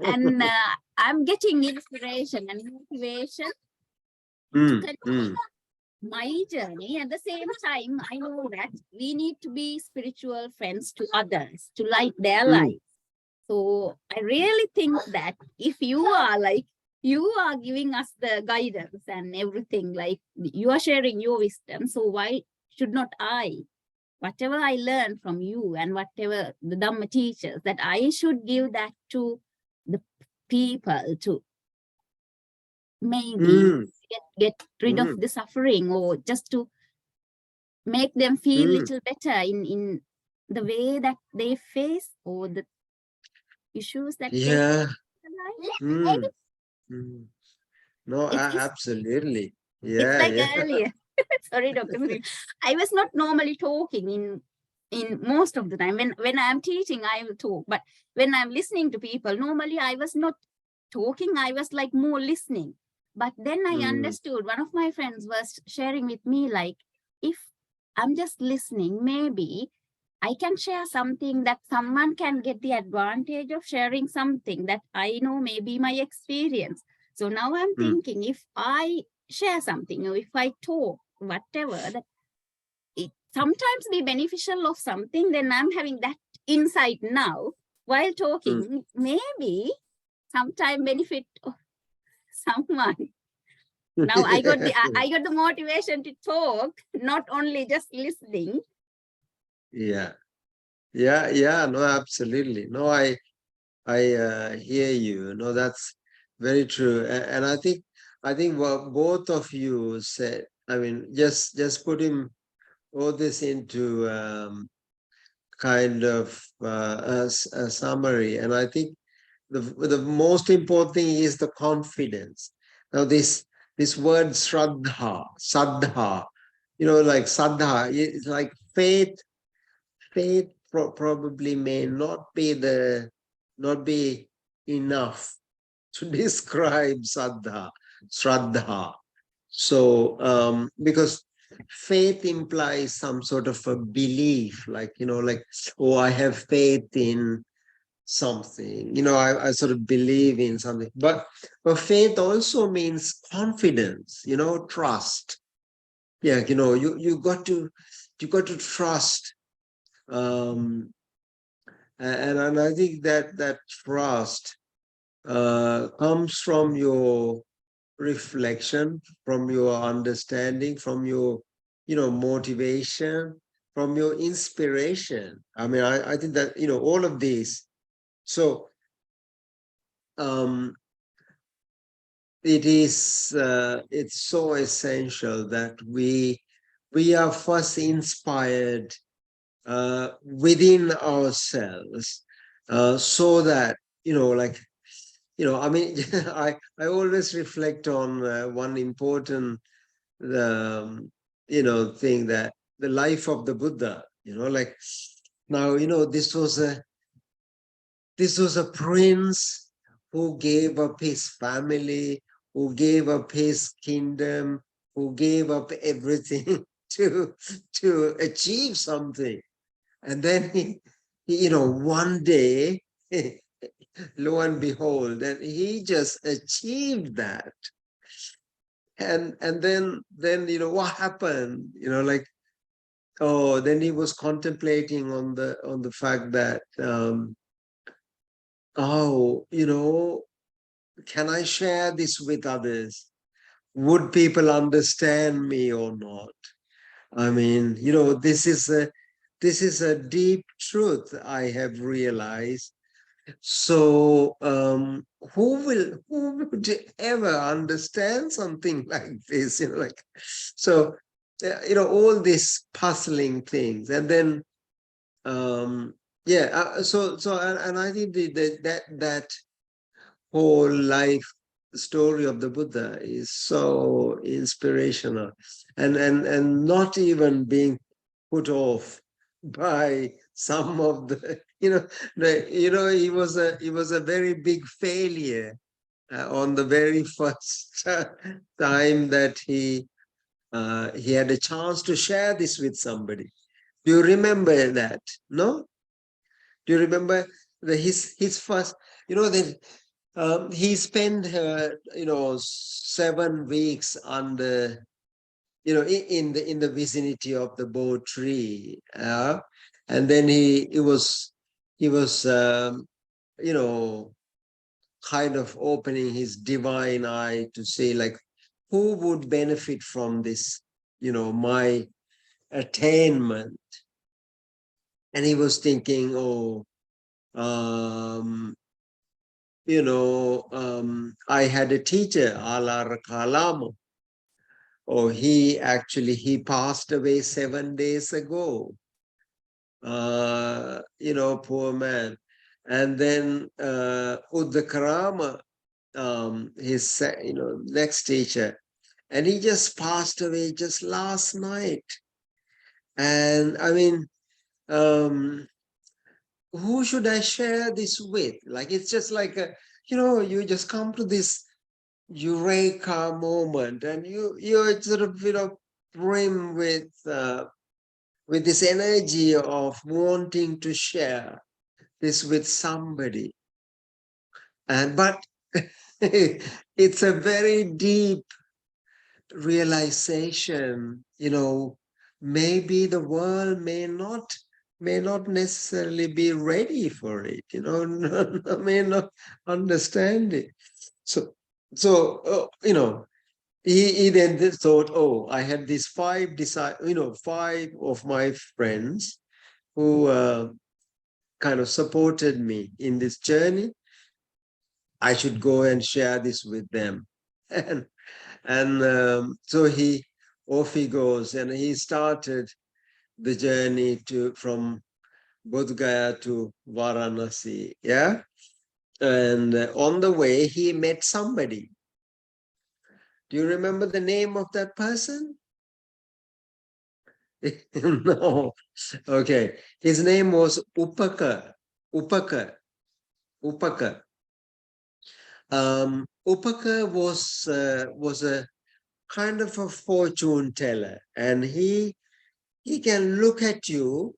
And I'm getting inspiration and motivation to continue my journey. At the same time, I know that we need to be spiritual friends to others, to light their life. So I really think that if you are giving us the guidance and everything, like you are sharing your wisdom, so why should not I, whatever I learned from you and whatever the Dhamma teaches, that I should give that to the people, to maybe get rid of the suffering, or just to make them feel little better in the way that they face, or the issues that they face in life. No, It's absolutely. it's Yeah, like yeah. earlier. Sorry, Dr. Sunil. I was not normally talking in most of the time. When I'm teaching, I will talk. But when I'm listening to people, normally I was not talking. I was like more listening. But then I understood, one of my friends was sharing with me, like, if I'm just listening, maybe I can share something that someone can get the advantage of sharing something that I know may be my experience. So now I'm thinking, if I share something, or if I talk, whatever, that it sometimes be beneficial of something, then I'm having that insight now while talking, maybe sometime benefit of someone. Now I got the motivation to talk, not only just listening. Yeah. No, absolutely. No, I hear you. No, that's very true. And I think what both of you said, I mean, just putting all this into kind of a summary. And I think the most important thing is the confidence. Now, this word sadha, like sadha, it's like faith. Faith probably may not be enough to describe Shraddha. So, because faith implies some sort of a belief, like, oh, I have faith in something, I sort of believe in something. But faith also means confidence, trust. Yeah, you got to trust. And I think that trust comes from your reflection, from your understanding, from your motivation, from your inspiration. I mean, I think that all of these. So it's so essential that we are first inspired within ourselves, so that I mean, I always reflect on one important thing, that the life of the Buddha, like, now, this was a prince who gave up his family, who gave up his kingdom, who gave up everything to achieve something. And then one day, lo and behold, and he just achieved that. And then what happened? Like, oh, then he was contemplating on the fact that can I share this with others? Would people understand me or not? I mean, this is a deep truth I have realized. So who would ever understand something like this? So all these puzzling things. And then and I think that whole life story of the Buddha is so inspirational, and not even being put off by some of the he was a very big failure on the very first time that he had a chance to share this with somebody. Do you remember that? No? Do you remember his first? That he spent 7 weeks under in the vicinity of the Bo tree, and then he was kind of opening his divine eye to say, like, who would benefit from this, my attainment. And he was thinking, I had a teacher, Alar Kalamo. Oh, he passed away 7 days ago. Poor man. And then Udakarama, his next teacher, and he just passed away just last night. And I mean, who should I share this with? Like, it's just like you just come to this eureka moment, and you're sort of brim with this energy of wanting to share this with somebody. But it's a very deep realization. Maybe the world may not necessarily be ready for it, may not understand it. So he then thought, oh, I had these 5 5 of my friends who kind of supported me in this journey. I should go and share this with them. And so off he goes, and he started the journey from Bodh Gaya to Varanasi. Yeah. And on the way, he met somebody. Do you remember the name of that person? No. Okay. His name was Upaka. Upaka. Upaka was a kind of a fortune teller, and he can look at you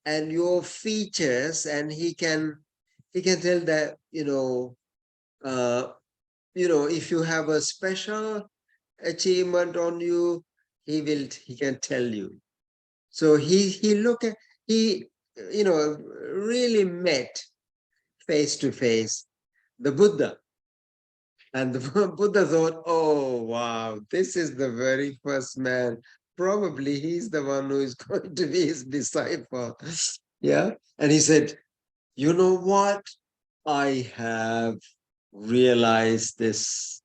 and your features, and he can tell that if you have a special achievement on you, he can tell you. So he really met face to face the Buddha. And the Buddha thought, oh, wow, this is the very first man. Probably he's the one who is going to be his disciple. Yeah. And he said, you know what? I have realized this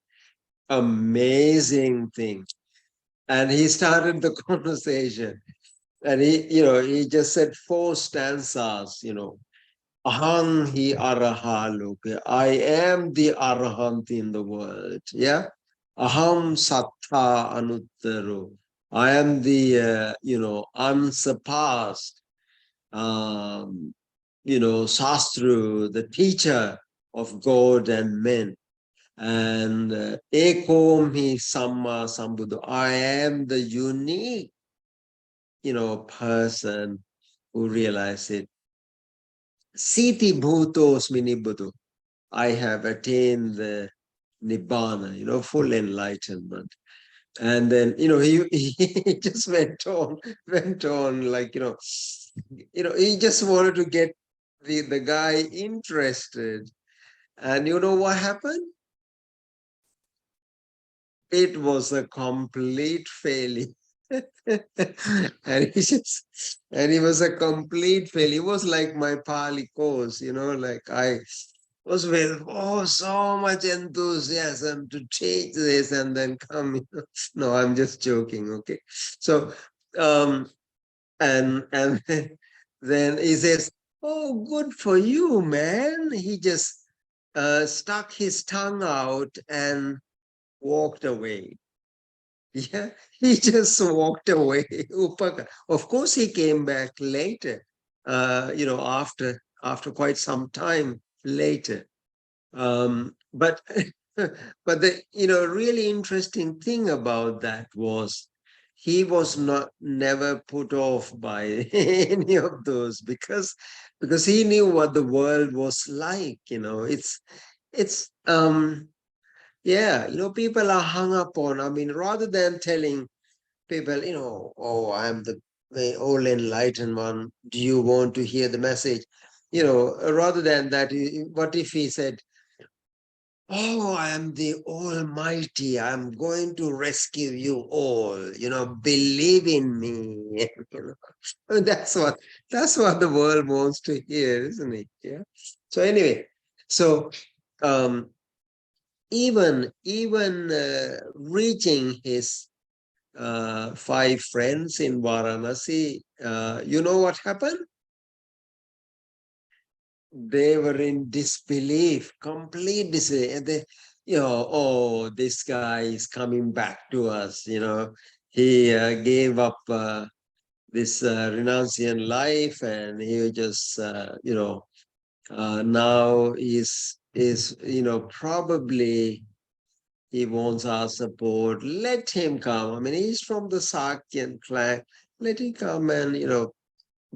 amazing thing. And he started the conversation. And he just said 4 stanzas, Aham hi arahaluke. I am the arahant in the world. Yeah. Aham sattha anuttaro. I am the, unsurpassed, Sastru, the teacher of God and men. And Ekom hi samma sambuddha. I am the unique, person who realized it. Siti bhutos minibuddhu. I have attained the nibbana, full enlightenment. And then, he just went on, like, he just wanted to get the guy interested. And you know what happened? It was a complete failure. and he was a complete failure. It was like my Pali course, like I was with so much enthusiasm to teach this and then come. No, I'm just joking. Okay. So and then he says, oh, good for you, man. He just stuck his tongue out and walked away. Yeah, he just walked away. Upaka. Of course, he came back later, after quite some time later. But but the really interesting thing about that was he was never put off by any of those because he knew what the world was like. It's yeah, people are hung up on, rather than telling people, oh, I'm the all enlightened one, do you want to hear the message? Rather than that, what if he said, oh, I am the Almighty, I'm going to rescue you all, believe in me. That's what the world wants to hear, isn't it? Yeah. So anyway, so even reaching his 5 friends in Varanasi, you know what happened? They were in disbelief, complete disbelief. They, oh, this guy is coming back to us. He gave up this renunciant life, and he just, now is probably he wants our support. Let him come. I mean, he's from the Sakyan clan. Let him come and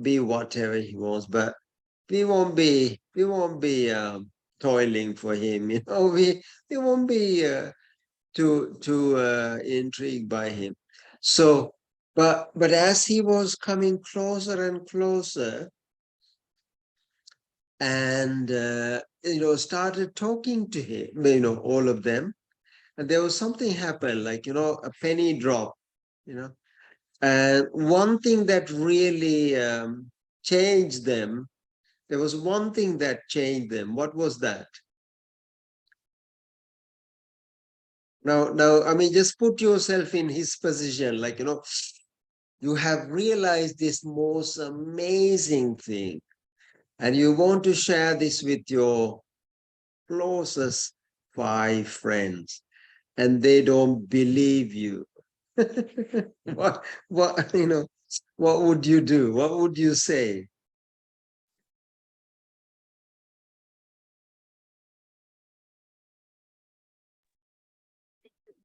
be whatever he wants. But we won't be toiling for him. We won't be too intrigued by him. So, but as he was coming closer and closer, and started talking to him, all of them, and there was something happened, like a penny drop, and one thing that really changed them. There was one thing that changed them. What was that? Now, I mean, just put yourself in his position, like, you have realized this most amazing thing, and you want to share this with your closest 5 friends, and they don't believe you. what would you do? What would you say?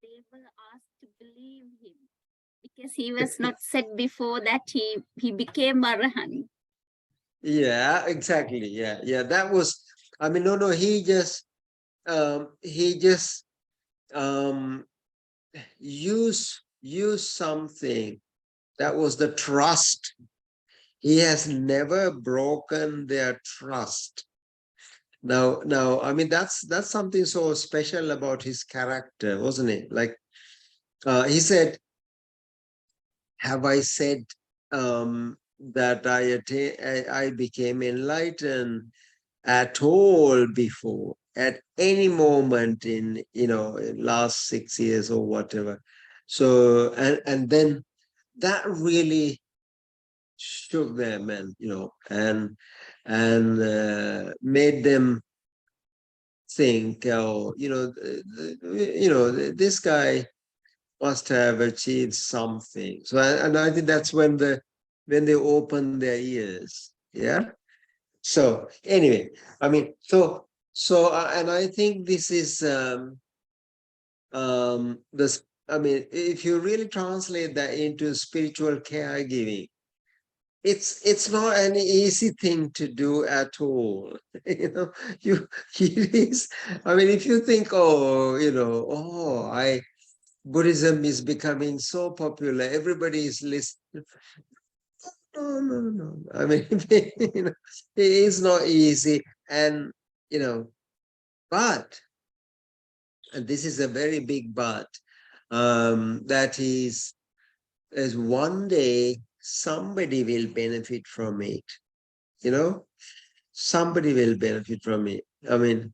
They were asked to believe him because he was not said before that he became Arahant. Yeah, exactly. Yeah. That was, I mean, no, he just use something that was the trust. He has never broken their trust. Now, I mean, that's something so special about his character, wasn't it? Like, he said, have I said that I became enlightened at all before, at any moment in last 6 years or whatever? So and then that really shook them, and made them think, oh, this guy must have achieved something. So and I think that's when they open their ears. Yeah. So anyway, I mean, so and I think this is this. I mean, if you really translate that into spiritual caregiving, it's not an easy thing to do at all. It is. I mean, if you think, Buddhism is becoming so popular, everybody is listening. No. I mean, it is not easy, and but, and this is a very big but, that is one day somebody will benefit from it. Somebody will benefit from it. I mean,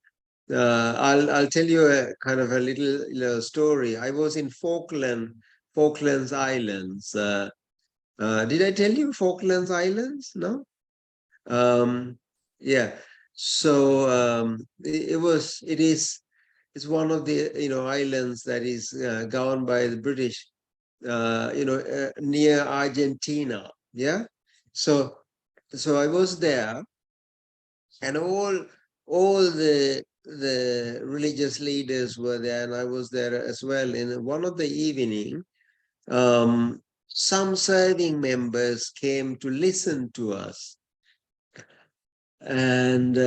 I'll tell you a kind of a little story. I was in Falklands Islands. Did I tell you Falklands Islands? No. Yeah. So it's one of the islands that is governed by the British. Near Argentina. Yeah. So I was there, and all the religious leaders were there, and I was there as well. In one of the evening, some serving members came to listen to us, and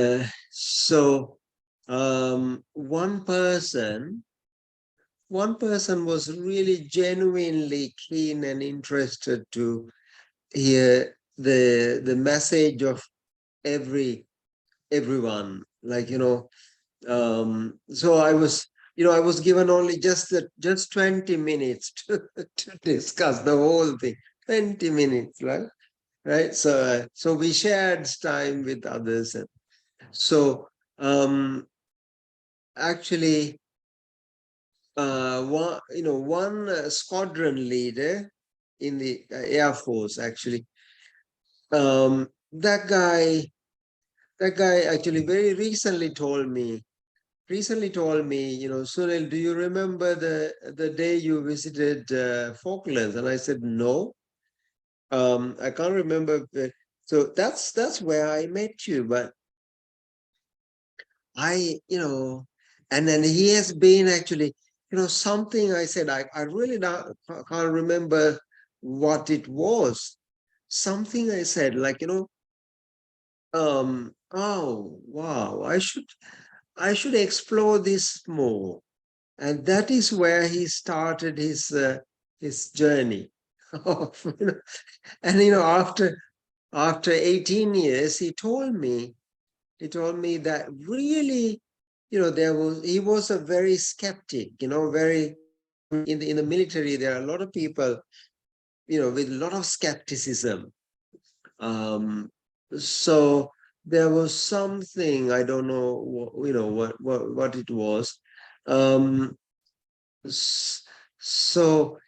so one person was really genuinely keen and interested to hear the message of everyone, like, so I was given only just 20 minutes to discuss the whole thing. 20 minutes, right? So we shared time with others, and so actually one squadron leader in the Air Force, actually. That guy actually very recently told me, Sunil, do you remember the day you visited Falklands? And I said, no. I can't remember. So that's where I met you. But and then he has been actually, something I said, I really can't remember what it was. Something I said, like, oh, wow, I should explore this more. And that is where he started his journey. And after 18 years, he told me that really, he was a very skeptic, very in the military. There are a lot of people, with a lot of skepticism. So there was something, I don't know, what it was. So,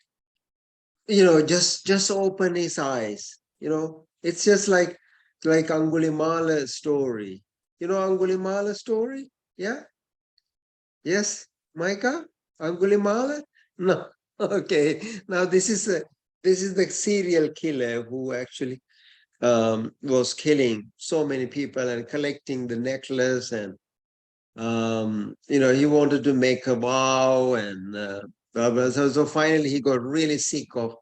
just open his eyes. It's just like Angulimala's story. You know Angulimala's story? Yeah? Yes, Micah? Angulimala? No. Okay. Now this is the serial killer who actually was killing so many people and collecting the necklace, and he wanted to make a vow, and blah, blah. So finally he got really sick of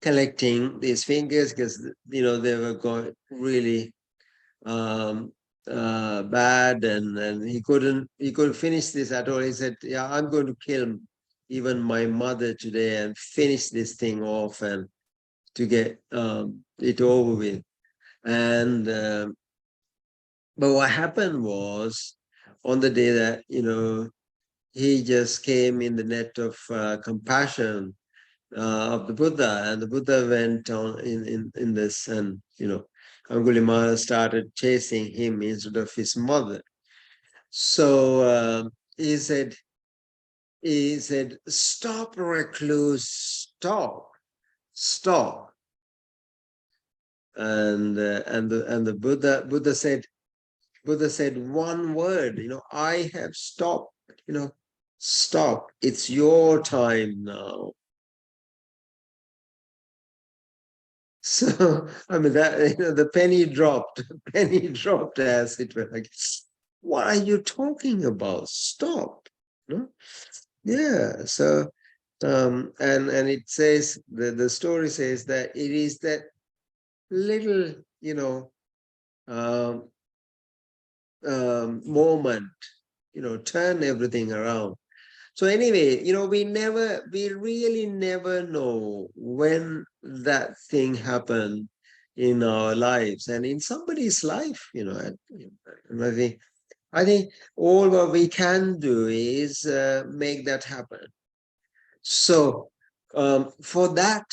collecting these fingers, because they were going really bad, and he couldn't finish this at all. He said, yeah, I'm going to kill even my mother today and finish this thing off, and to get it over with. And but what happened was, on the day that he just came in the net of compassion of the Buddha, and the Buddha went on in this, and Angulimala started chasing him instead of his mother. So he said, stop, recluse, stop. And the Buddha said one word, I have stopped, stop. It's your time now. So, I mean, that, the penny dropped as it were, like, what are you talking about? Stop. No? Yeah. So, and it says, the story says that it is that little, moment, turn everything around. So anyway, we really never know when that thing happened in our lives and in somebody's life, and I think all what we can do is make that happen. So for that,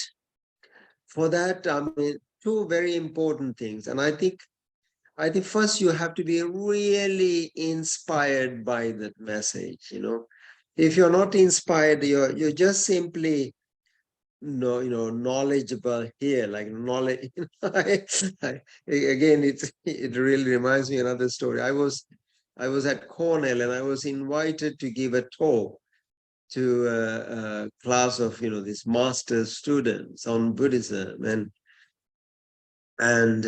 I mean, two very important things. And I think first you have to be really inspired by that message, If you're not inspired, you're just simply knowledgeable here, like knowledge. Again, it really reminds me of another story. I was at Cornell, and I was invited to give a talk to a class of these master's students on Buddhism, and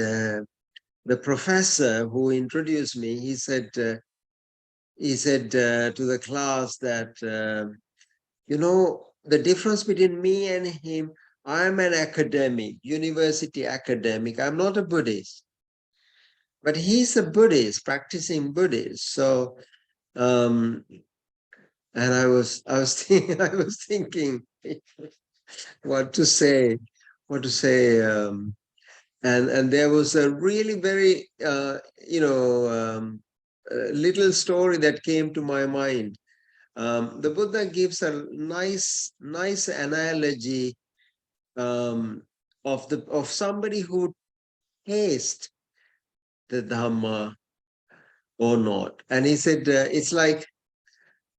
the professor who introduced me, he said to the class that the difference between me and him, I'm an academic, university academic. I'm not a Buddhist, but he's a Buddhist, practicing Buddhist. So, and I was thinking what to say, and there was a really very little story that came to my mind. The Buddha gives a nice analogy of somebody who tastes the Dhamma or not. And he said, it's like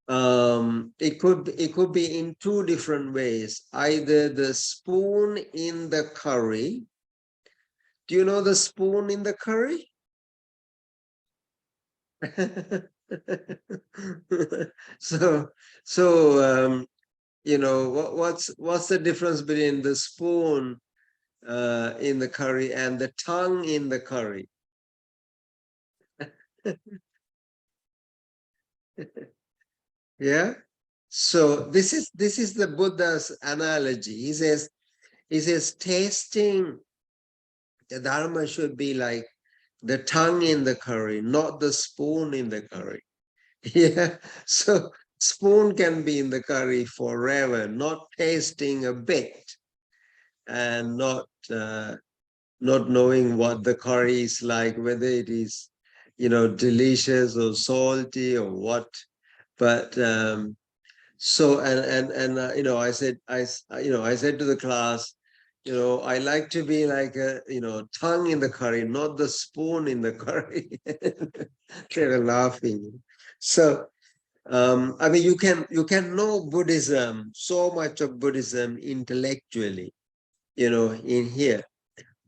it could be in two different ways. Either the spoon in the curry. Do you know the spoon in the curry? so you know, what's the difference between the spoon in the curry and the tongue in the curry? Yeah. So this is the Buddha's analogy. He says tasting the Dharma should be like the tongue in the curry, not the spoon in the curry. Yeah. So spoon can be in the curry forever, not tasting a bit and not knowing what the curry is like, whether it is, you know, delicious or salty or what. But so you know, I said to the class, you know, I like to be like a, you know, tongue in the curry, not the spoon in the curry. They were laughing. So I mean, you can know Buddhism, so much of Buddhism intellectually, you know, in here,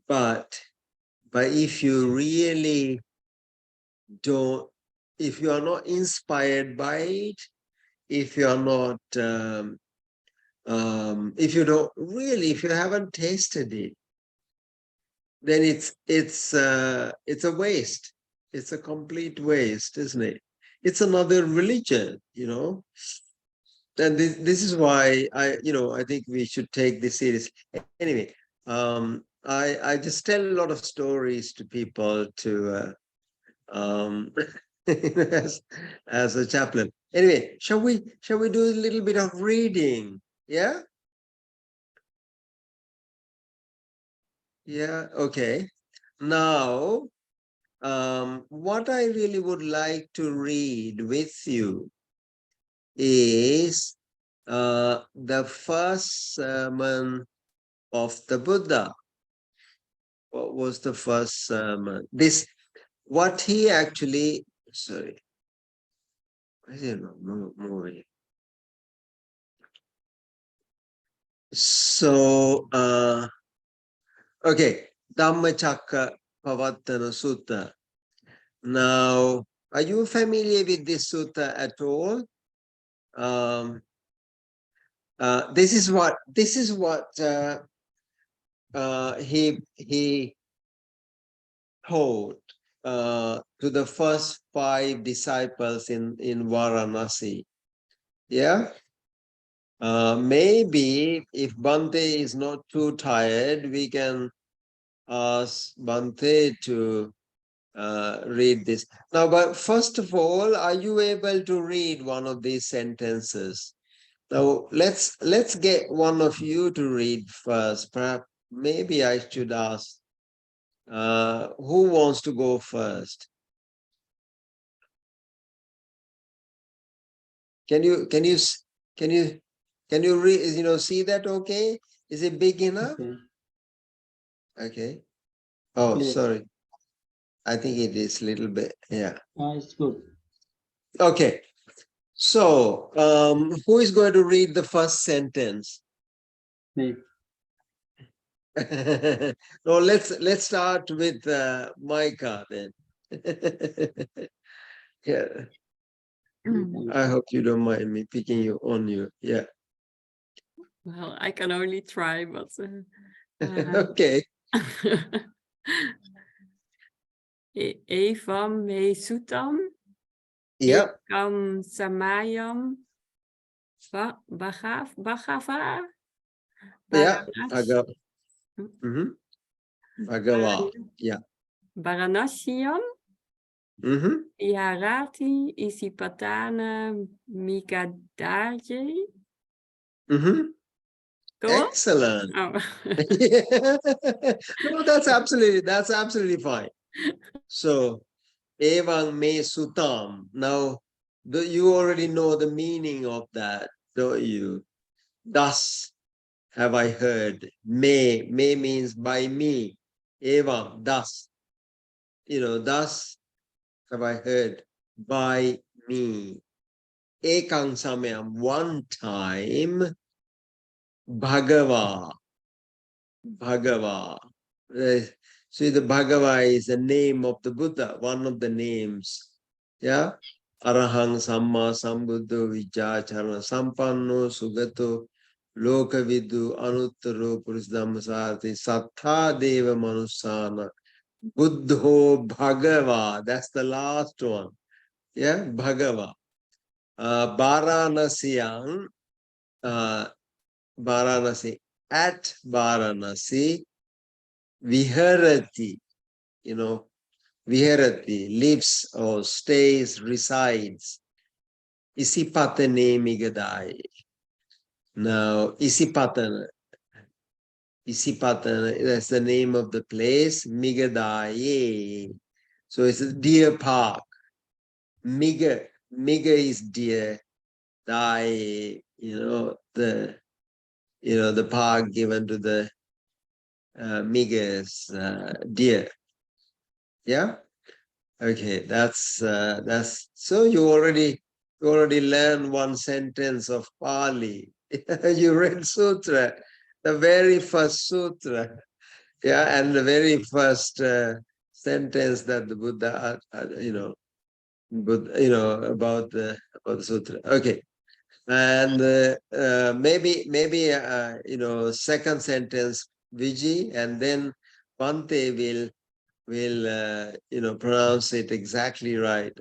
but if you really don't, if you are not inspired by it, if you are not if you don't really, if you haven't tasted it, then it's a waste. It's a complete waste, isn't it? It's another religion, you know. And this is why I think we should take this seriously. Anyway, I just tell a lot of stories to people to as a chaplain. Anyway, shall we do a little bit of reading? Yeah. Yeah. Okay. Now, what I really would like to read with you is the first sermon of the Buddha. What was the first sermon? What he actually, sorry, I don't know, moving. So, okay, Dhammacakkappavattana Sutta. Now, are you familiar with this sutta at all? This is what he taught to the first 5 disciples in Varanasi. Yeah. Maybe if Bhante is not too tired, we can ask Bhante to read this. Now, but first of all, are you able to read one of these sentences? Now, let's get one of you to read first. Perhaps maybe I should ask who wants to go first? Can you read, see that okay? Is it big enough? Okay. Okay. Oh, Clear. sorry. I think it is a little bit, yeah. It's good. Okay. So, who is going to read the first sentence? Me. No, let's start with Micah then. Yeah. I hope you don't mind me picking you on you. Yeah. Well, I can only try, but Okay. Evam me sutam. Yeah. Ekam samayam. Bhagava. Yeah. Bharanasyam. Bhagava. Yeah. Varanasyam. Yarati Isipatana Mikadaje. Go on? Excellent. Oh. No, that's absolutely fine. So, Evan me sutam. Now, you already know the meaning of that, don't you? Thus have I heard. Me means by me. Evan, thus. Thus have I heard by me. ekang samayam, one time, Bhagava. Bhagava. See, the Bhagava is the name of the Buddha, one of the names. Yeah. Arahang Samma Sambuddho Vijacharana Sampanno Sugato Lokavidu Anuttaro Purisdhammasarthi Sattha Deva Manusana Buddho Bhagava. That's the last one. Yeah, Bhagava. Varanasiyan, Varanasi. At Varanasi, Viharati, Viharati, lives or stays, resides. Isipatane Migadai. Now, Isipatana, that's the name of the place, Migadai. So it's a deer park. Miga is deer. Dai, the park given to the Migas, deer. Yeah. Okay, that's so you already learned one sentence of Pali. You read sutra, the very first sutra. Yeah, and the very first sentence that the Buddha, about the sutra. Okay, and maybe second sentence, Vijay, and then Bhante will pronounce it exactly right.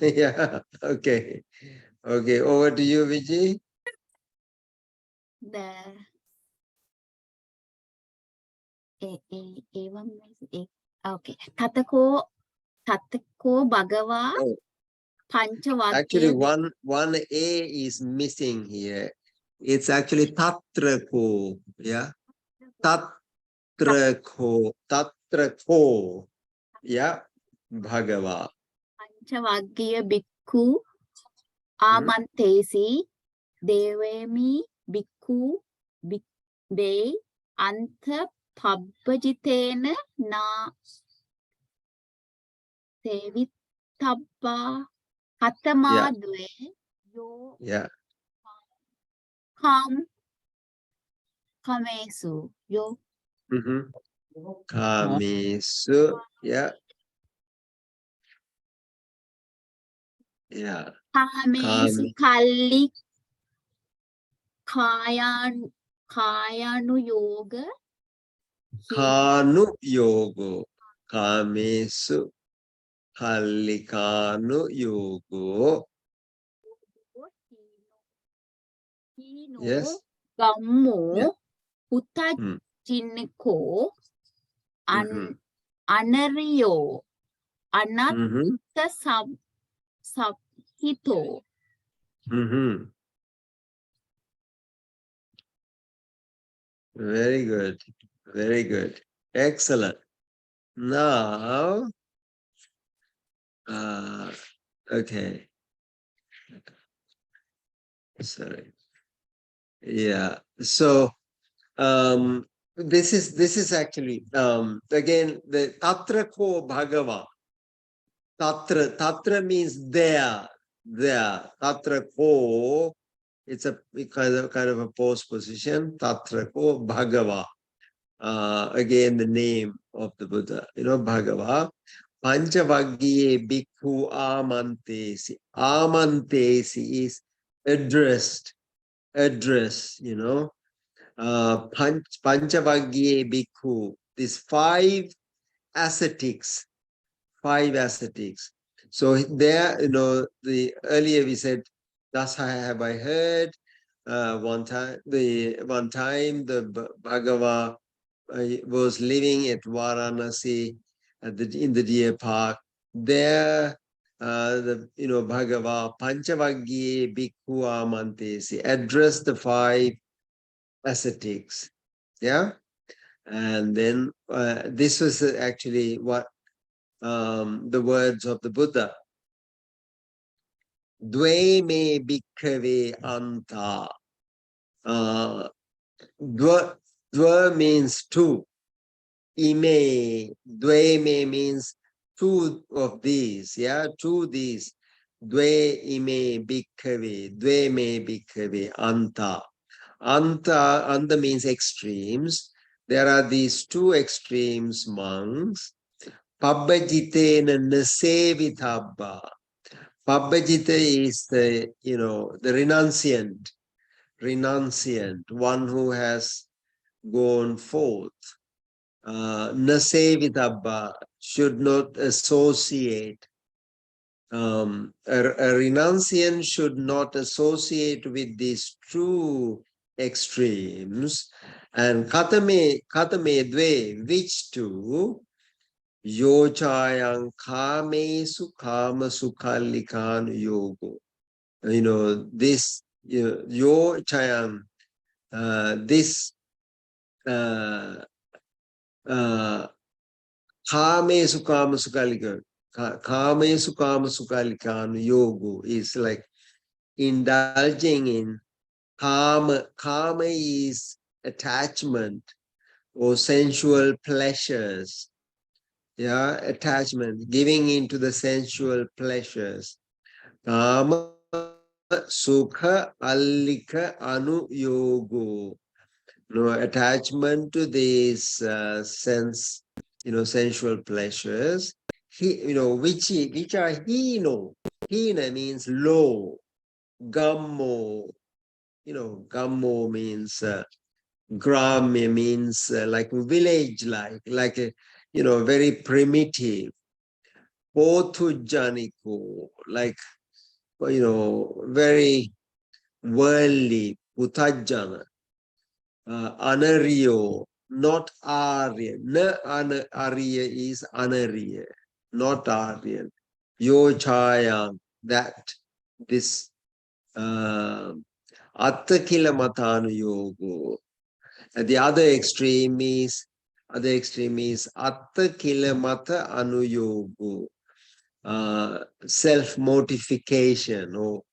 Yeah. Okay. Over to you, Vijay. Okay. Tatako Bhagava Actually, Panchavakya. one A is missing here. It's actually Tatrako. Yeah. Tatrako. Yeah. Bhagava. Panchavakya Bhikkhu Amantesi Devemi Bhikkhu De Antha Pabbajitena Na Sevitabba Katamadwe Yo Yeah. Kamesu Yo Kamesu. Yeah. Yeah. Kamesu Kalli Kayanu Yoga Kanu Yogo. Kamesu Kallikanu Yogo. Yes. Gammo Putajinko Anario Anatta Sabhito. Very good. Very good. Excellent. Now, okay. Sorry. Yeah. So, this is actually again the Tatra Ko Bhagava. Tatra means there. Tatra Ko. It's a kind of a post position. Tatra Ko Bhagava. Again, the name of the Buddha. Bhagava. Panchavaggiye Bhikkhu Amantesi. Amantesi is address. Panchavaggiye Bhikkhu. These five ascetics. So there, the earlier we said, thus have I heard. One time the Bhagava was living at Varanasi in the deer park. There, Bhagava Panchavaggiye Bhikkhu Amantesi addressed the five ascetics. Yeah, and then this was actually what the words of the Buddha. Dve me bhikkhave anta. Dva means two. Ime, dve me means two of these. Yeah, two these. Dve ime bhikkhave, dve me bhikkhave, anta. Anta means extremes. There are these two extremes, monks. Pabbajitena nasevitabba. Pabbajita is the, the renunciant, one who has gone forth. Nasevitabba, should not associate. A renunciant should not associate with these two extremes. And katame dve, which two? Yochayang kamesu kama sukalikan yogo. This, yochayang, this kamesu kama sukalikan. Kamesu kama sukalikan yogo is like indulging in kama. Kama is attachment or sensual pleasures. Yeah, attachment, giving into the sensual pleasures. Kama sukha allika anu yogo. Attachment to these sense, sensual pleasures. Which are hino. Hina means low. Gammo. Gammo means gramya means like village like a very primitive. Pothujaniko, like very worldly. Putajana. Anaryo, not Aryan. Na Arya is Anarya, not Aryan. Yochayam, that this Attakila Matanu Yogo. The other extreme is Attakila Mata Anuyogo. Self-mortification, or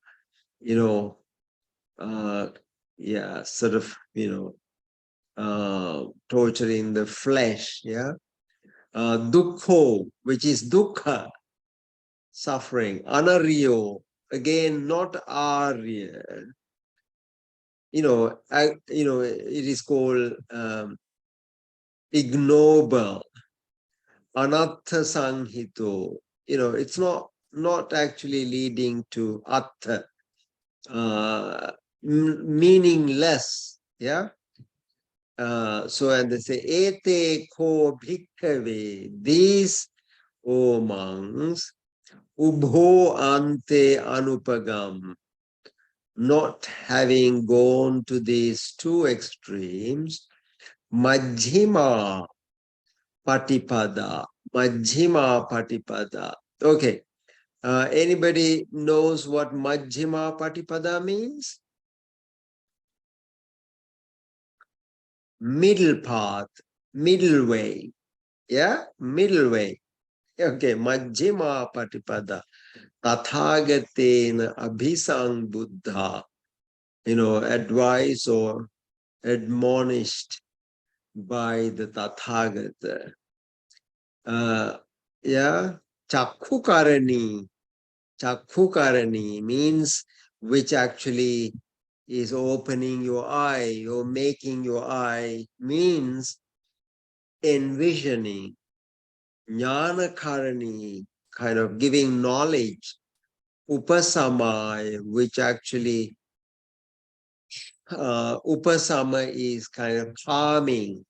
sort of torturing the flesh, dukkho, which is dukkha, suffering. Anaryo, again not arya. It is called ignoble. Anatta sanghito. It's not actually leading to atta, meaningless. And they say, ete ko bhikkhave, these, O monks, ubho ante anupagam, not having gone to these two extremes, majjhima patipada. Majjhima patipada. Okay. Anybody knows what majjhima patipada means? Middle path, middle way. Middle way. Okay, majjhima patipada. Tathagatena abhisang buddha. Advised or admonished by the Tathagata. Chakhukarani. Chakhukarani means which actually is opening your eye or making your eye, means envisioning. Jnanakarani, kind of giving knowledge. Upasamaya, which actually upasama is kind of calming.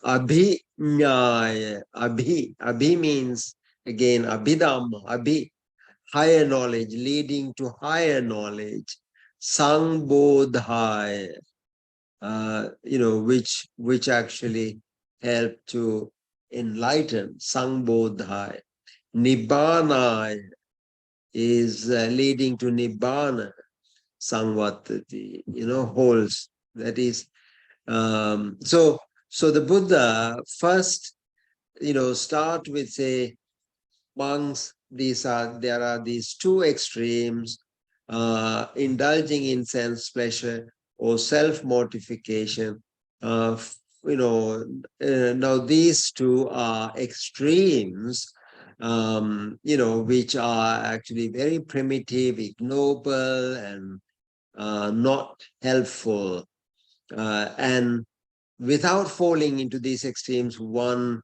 Abhinyaya, abhi means again abhidhamma, higher knowledge, leading to higher knowledge. Sangbodhaya, which actually help to enlighten. Sangbodhaya. Nibbana is leading to Nibbana. Sangvatati, holds. That is, so the Buddha first, start with, say, monks, there are these two extremes, indulging in sense pleasure or self-mortification. Now these two are extremes, which are actually very primitive, ignoble, and not helpful. And without falling into these extremes, one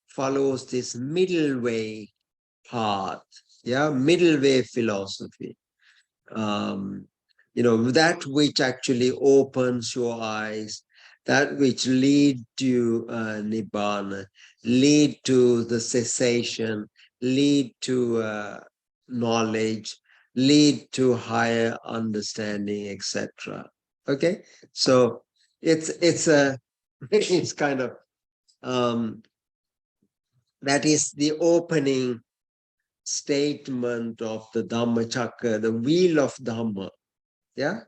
follows this middle way path, middle way philosophy. That which actually opens your eyes, that which lead to nibbana, lead to the cessation, lead to knowledge, lead to higher understanding, etc. Okay, so it's kind of that is the opening statement of the Dhammacakka, the wheel of Dhamma. The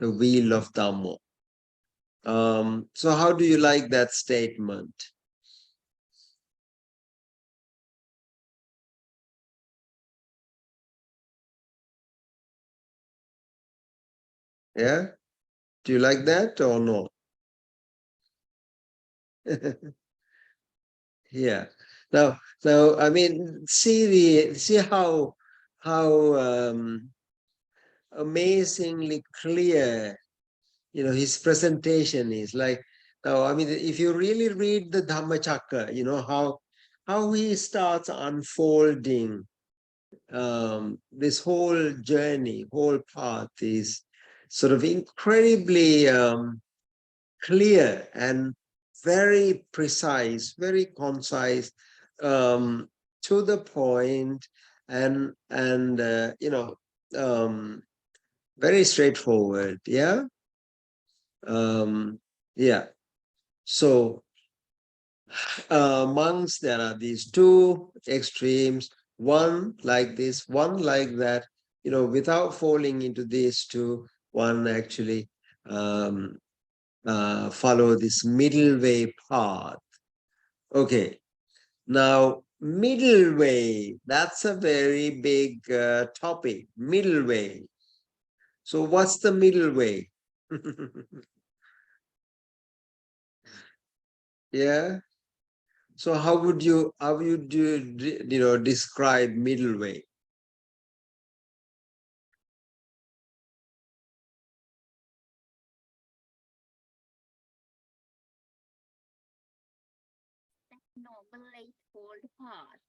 wheel of Dhamma. So how do you like that statement? Yeah? Do you like that or no? Yeah. Now, I mean, see how amazingly clear, his presentation is. Like, now, I mean, if you really read the Dhammacakka, how he starts unfolding this whole journey, whole path is sort of incredibly clear and very precise, very concise, to the point, and very straightforward. Yeah. So amongst there are these two extremes, one like this, one like that, without falling into these two, one actually follow this middle way path. Okay, now middle way, that's a very big topic, middle way. So what's the middle way? Yeah. So how would you describe middle way? Noble Eightfold Path.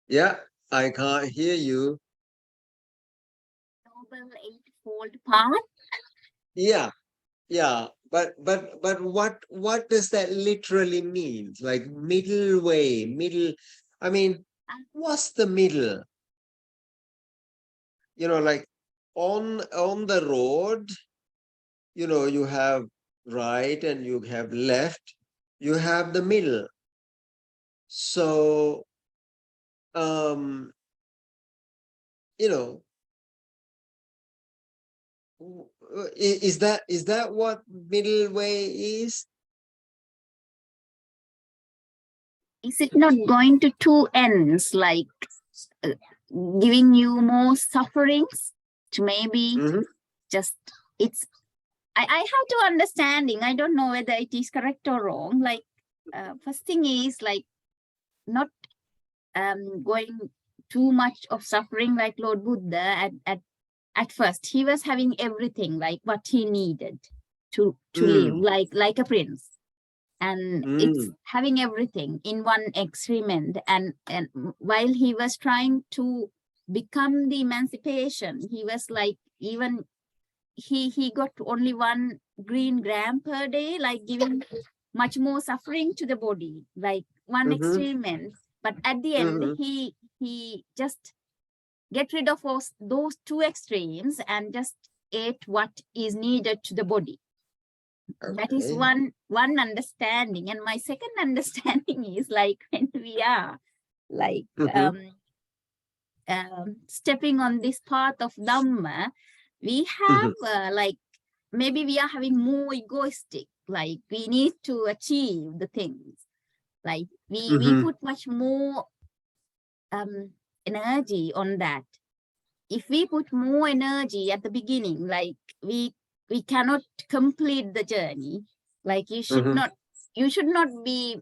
Yeah, I can't hear you. Noble Eightfold Path. Yeah, but what does that literally mean? Like middle way, middle. I mean, what's the middle? Like on the road, you have right and you have left, you have the middle. So is that what middle way is? Is it not going to two ends, like giving you more sufferings to maybe just it's I have to understanding. I don't know whether it is correct or wrong. Like first thing is like not going too much of suffering like Lord Buddha at first. He was having everything like what he needed to live like a prince. And it's having everything in one experiment. And while he was trying to become the emancipation, he was like, even he got only 1 green gram per day, like giving much more suffering to the body, like one experiment. But at the end, he just get rid of those two extremes and just ate what is needed to the body. Okay. That is one understanding. And my second understanding is like when we are like stepping on this path of Dhamma, we have like maybe we are having more egoistic, like we need to achieve the things. Like we put much more energy on that. If we put more energy at the beginning, like we cannot complete the journey. Like you should not be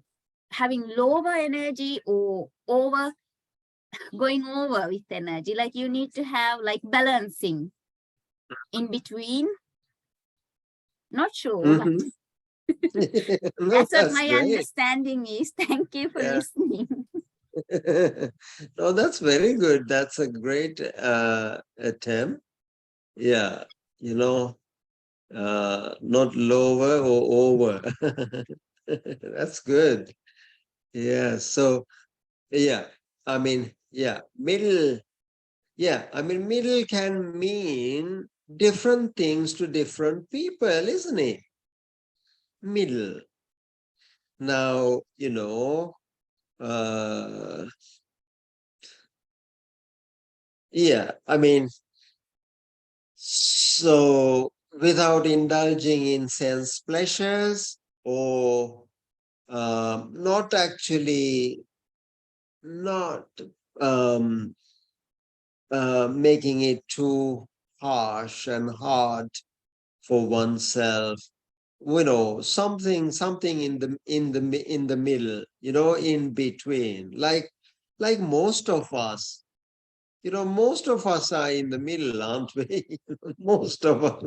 having lower energy or over going over with energy. Like you need to have like balancing in between. Not sure, but Mhm. No, that's what that's my great. understanding is. Thank you for Yeah. listening. No, that's very good. That's a great attempt. Yeah, you know, not lower or over. That's good. Yeah. So, yeah, I mean, yeah, middle. Yeah, I mean, middle can mean different things to different people, isn't it? Middle. Now, uh, yeah, I mean, so without indulging in sense pleasures or not actually not um, making it too harsh and hard for oneself, something in the middle, in between, like most of us. Most of us are in the middle, aren't we? Most of us.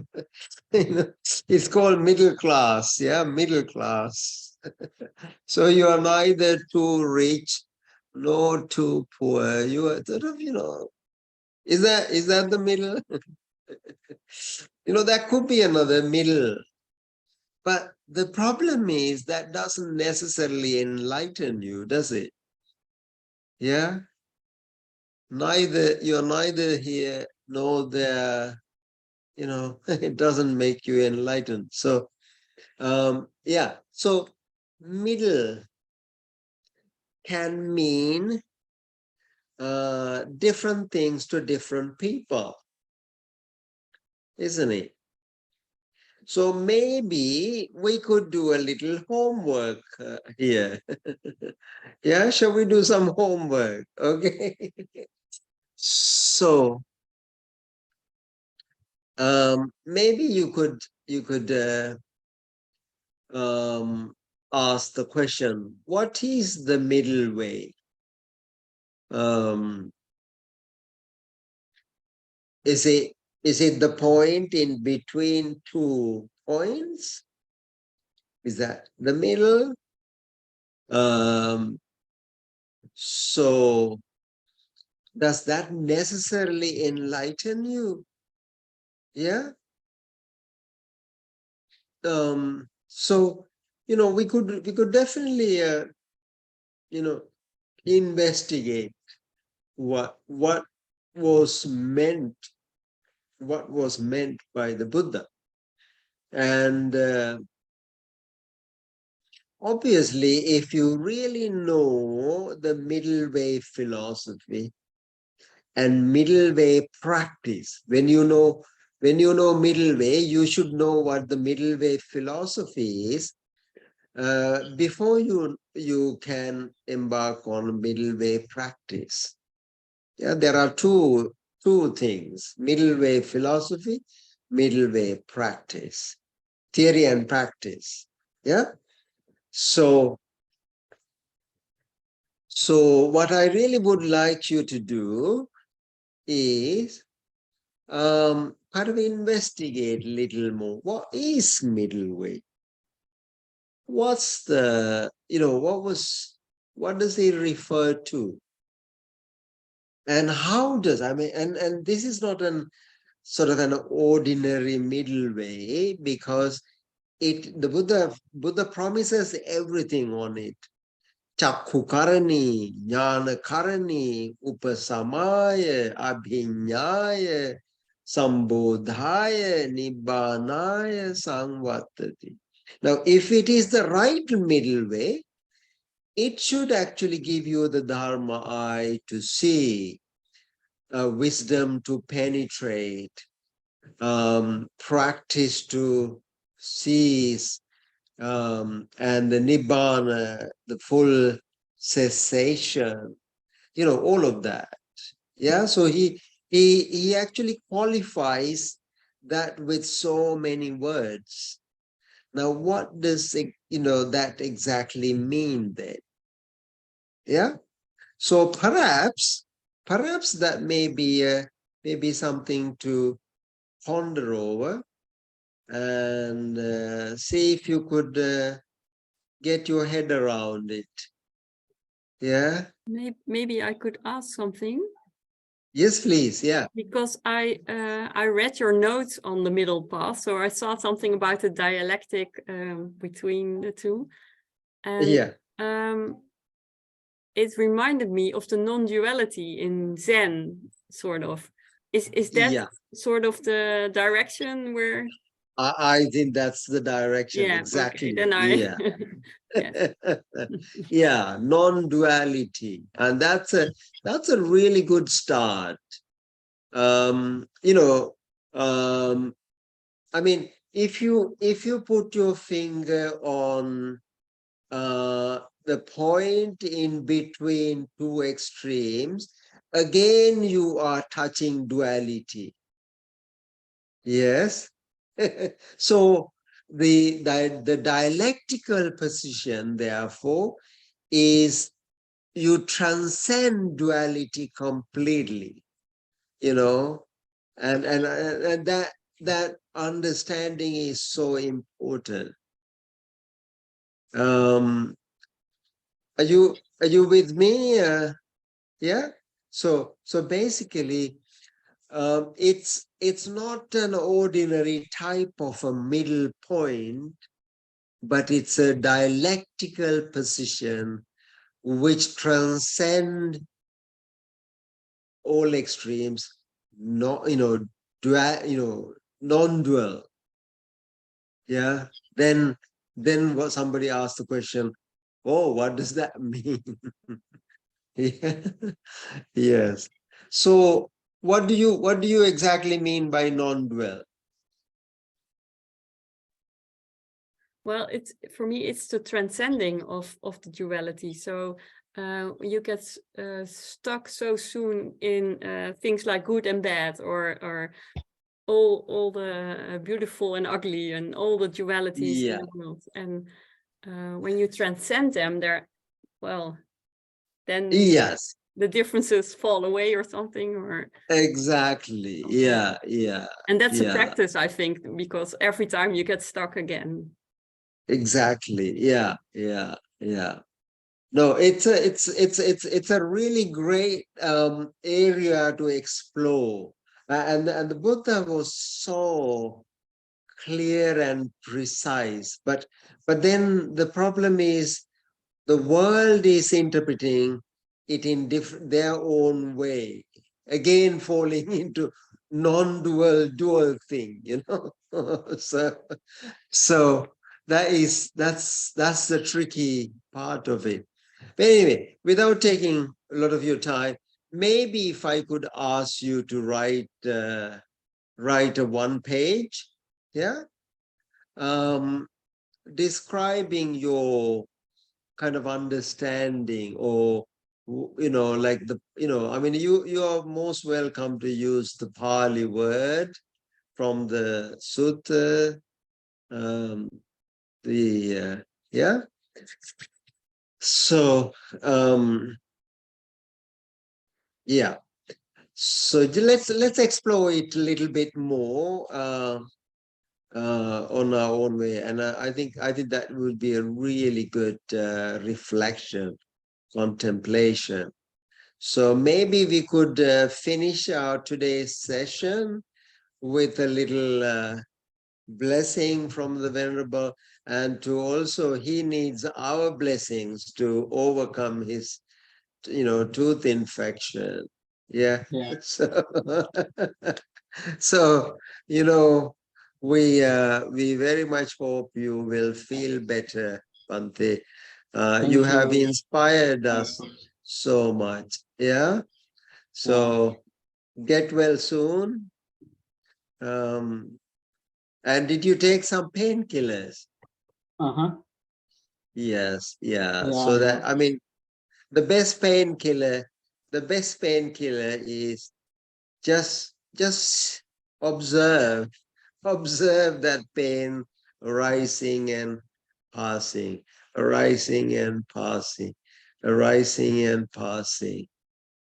It's called middle class, yeah, middle class. So you are neither too rich nor too poor. You are sort of, is that the middle? That could be another middle. But the problem is that doesn't necessarily enlighten you, does it? Yeah? You're neither here nor there, it doesn't make you enlightened. So, yeah. So, middle can mean different things to different people, isn't it? So maybe we could do a little homework here. Yeah, shall we do some homework? Okay. So maybe you could ask the question, what is the middle way? Um, is it the point in between two points? Is that the middle? So does that necessarily enlighten you? Yeah. So we could definitely investigate what was meant what was meant by the Buddha. And obviously, if you really know the middle way philosophy and middle way practice, when you know middle way, you should know what the middle way philosophy is before you can embark on middle way practice. Yeah, there are two things: middle way philosophy, middle way practice, theory and practice. Yeah. So what I really would like you to do is kind of investigate a little more. What is middle way? What's the, what does it refer to? And how does, and this is not an sort of an ordinary middle way, because the Buddha promises everything on it. Chakku karani, jnana karani, upasamaya, abhinyaya, sambodhaya, nibbanaya, samvattati. Now, if it is the right middle way, it should actually give you the dharma eye to see, wisdom to penetrate, practice to cease, and the nibbana, the full cessation, all of that. Yeah, so he actually qualifies that with so many words. Now, what does that exactly mean then? Yeah. So perhaps perhaps that may be something to ponder over and see if you could get your head around it. Yeah. Maybe I could ask something. Yes, please. Yeah. Because I read your notes on the middle path, so I saw something about the dialectic between the two, and Yeah. It reminded me of the non-duality in Zen, sort of. Is that sort of the direction where? I think that's the direction. Yeah, Exactly. okay. Then I yeah, non-duality, and that's a really good start. You know, I mean, if you put your finger on the point in between two extremes, again you are touching duality. Yes. So the dialectical position, therefore, is you transcend duality completely, you know, and that understanding is so important. Are you with me? Yeah. So basically, it's not an ordinary type of a middle point, but it's a dialectical position which transcend all extremes, non-dual. Yeah. Then what somebody asked the question, oh, what does that mean? Yeah. Yes. So what do you exactly mean by non-dual? Well, for me, it's the transcending of the duality. So you get stuck so soon in things like good and bad, or all the beautiful and ugly, and all the dualities in the world. And when you transcend them, then Yes, the differences fall away or something, or exactly. okay. Yeah. And that's a practice, I think, because every time you get stuck again. Exactly. Yeah. No, it's a really great area to explore, and the Buddha was so clear and precise. But then the problem is the world is interpreting it in their own way, again falling into non-dual dual thing, so that's the tricky part of it. But anyway, without taking a lot of your time, maybe if I could ask you to write a one page, describing your kind of understanding, or like I mean, you are most welcome to use the Pali word from the sutta, so so let's explore it a little bit more on our own way, and I think that would be a really good reflection, contemplation. So maybe we could finish our today's session with a little blessing from the Venerable, and to also he needs our blessings to overcome his tooth infection. Yeah. So we very much hope you will feel better, Bhante. You have inspired us so much. Yeah. So get well soon. And did you take some painkillers? Yes. Yeah. So that, I mean, the best painkiller is just observe that pain arising and passing, arising and passing, arising and passing.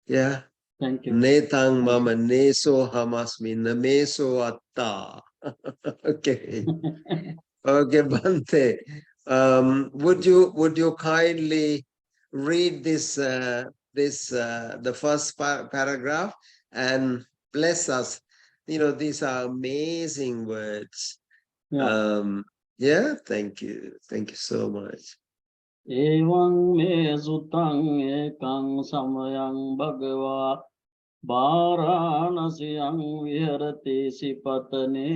Yeah. Thank you. Netang mama neso hamasmi nameso atta. Okay. Okay, Bhante. Would you kindly read this the first paragraph and bless us? You know, these are amazing words. Yeah. Yeah, thank you. Thank you so much. Evaṁ me sutaṁ ekaṁ samayang bhagava Varanasiyang viharati sipatane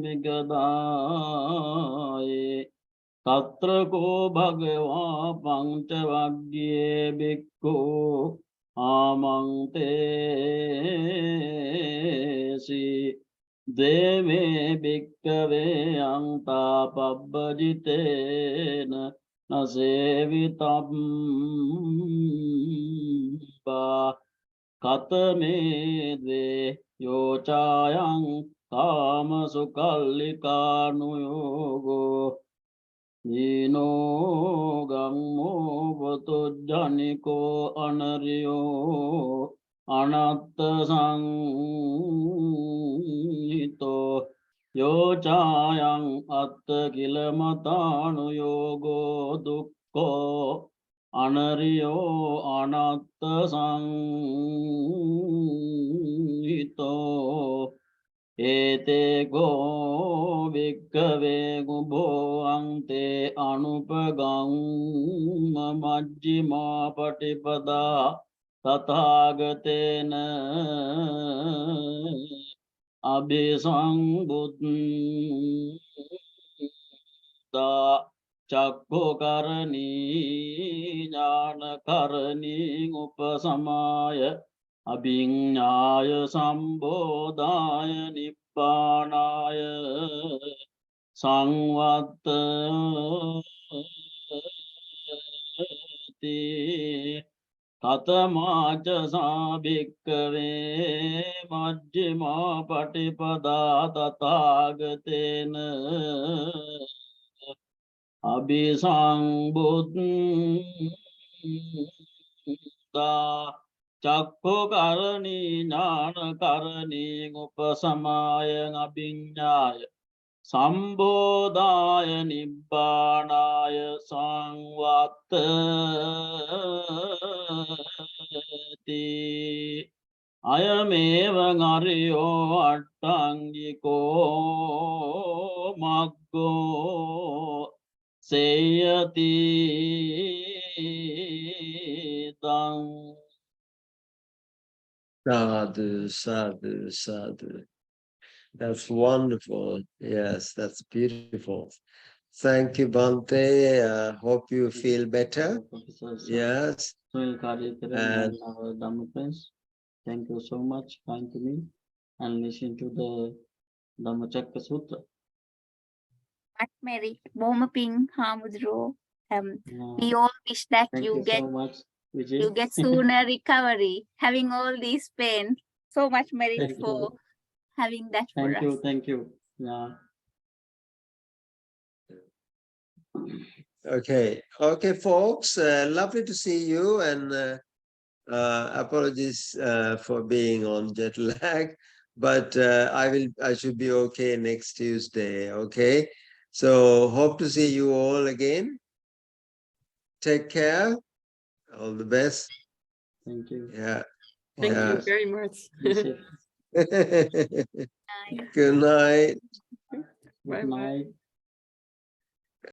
migadaye Tatra ko bhagava pancavagye bhikkhu amang te si Deme bhikkave anta pabbajitena nasevitam ba Katame dve yochayang kama sukallika nuyogo Nino gammo vatujjaniko anaryo anatta sanghito yochayang atta kilamatanu yogo dukkho Anaryo anatta sanghito ete go bhikkave gubho ante anupagang majjima patipada tathagatena abhisambhuddha Chakko karani jnana karani upasamaya abhiññāya sambodhāya nibbanāya samvattati Katamāca sābhikkave majjimā patipadā tathāgatena Abhisambhuddha Chakko karani jnana karani upasamaya abhiññāya sambodhāya nibbanāya samvattati Ayameva ngariyo attangiko maggo Seyati dang. Sadhu, sadhu, sadhu. That's wonderful. Yes, that's beautiful. Thank you, Bhante. Hope you feel better. Yes. Sunil Kariyakarawana and our Dhamma friends, thank you so much for coming to me and listen to the Dhammacakka Sutra. Merit, Bomaping, Hamudro. We all wish that Thank you get so much, Vijay. you get sooner recovery, having all these pain. So much merit Thank for you. having that for us. Thank you. Yeah. Okay. Okay, folks. Lovely to see you, and apologies for being on jet lag, but I should be okay next Tuesday. Okay. So hope to see you all again. Take care. All the best. Thank you. Yeah. Thank Yeah. you very much. Good night. Good night.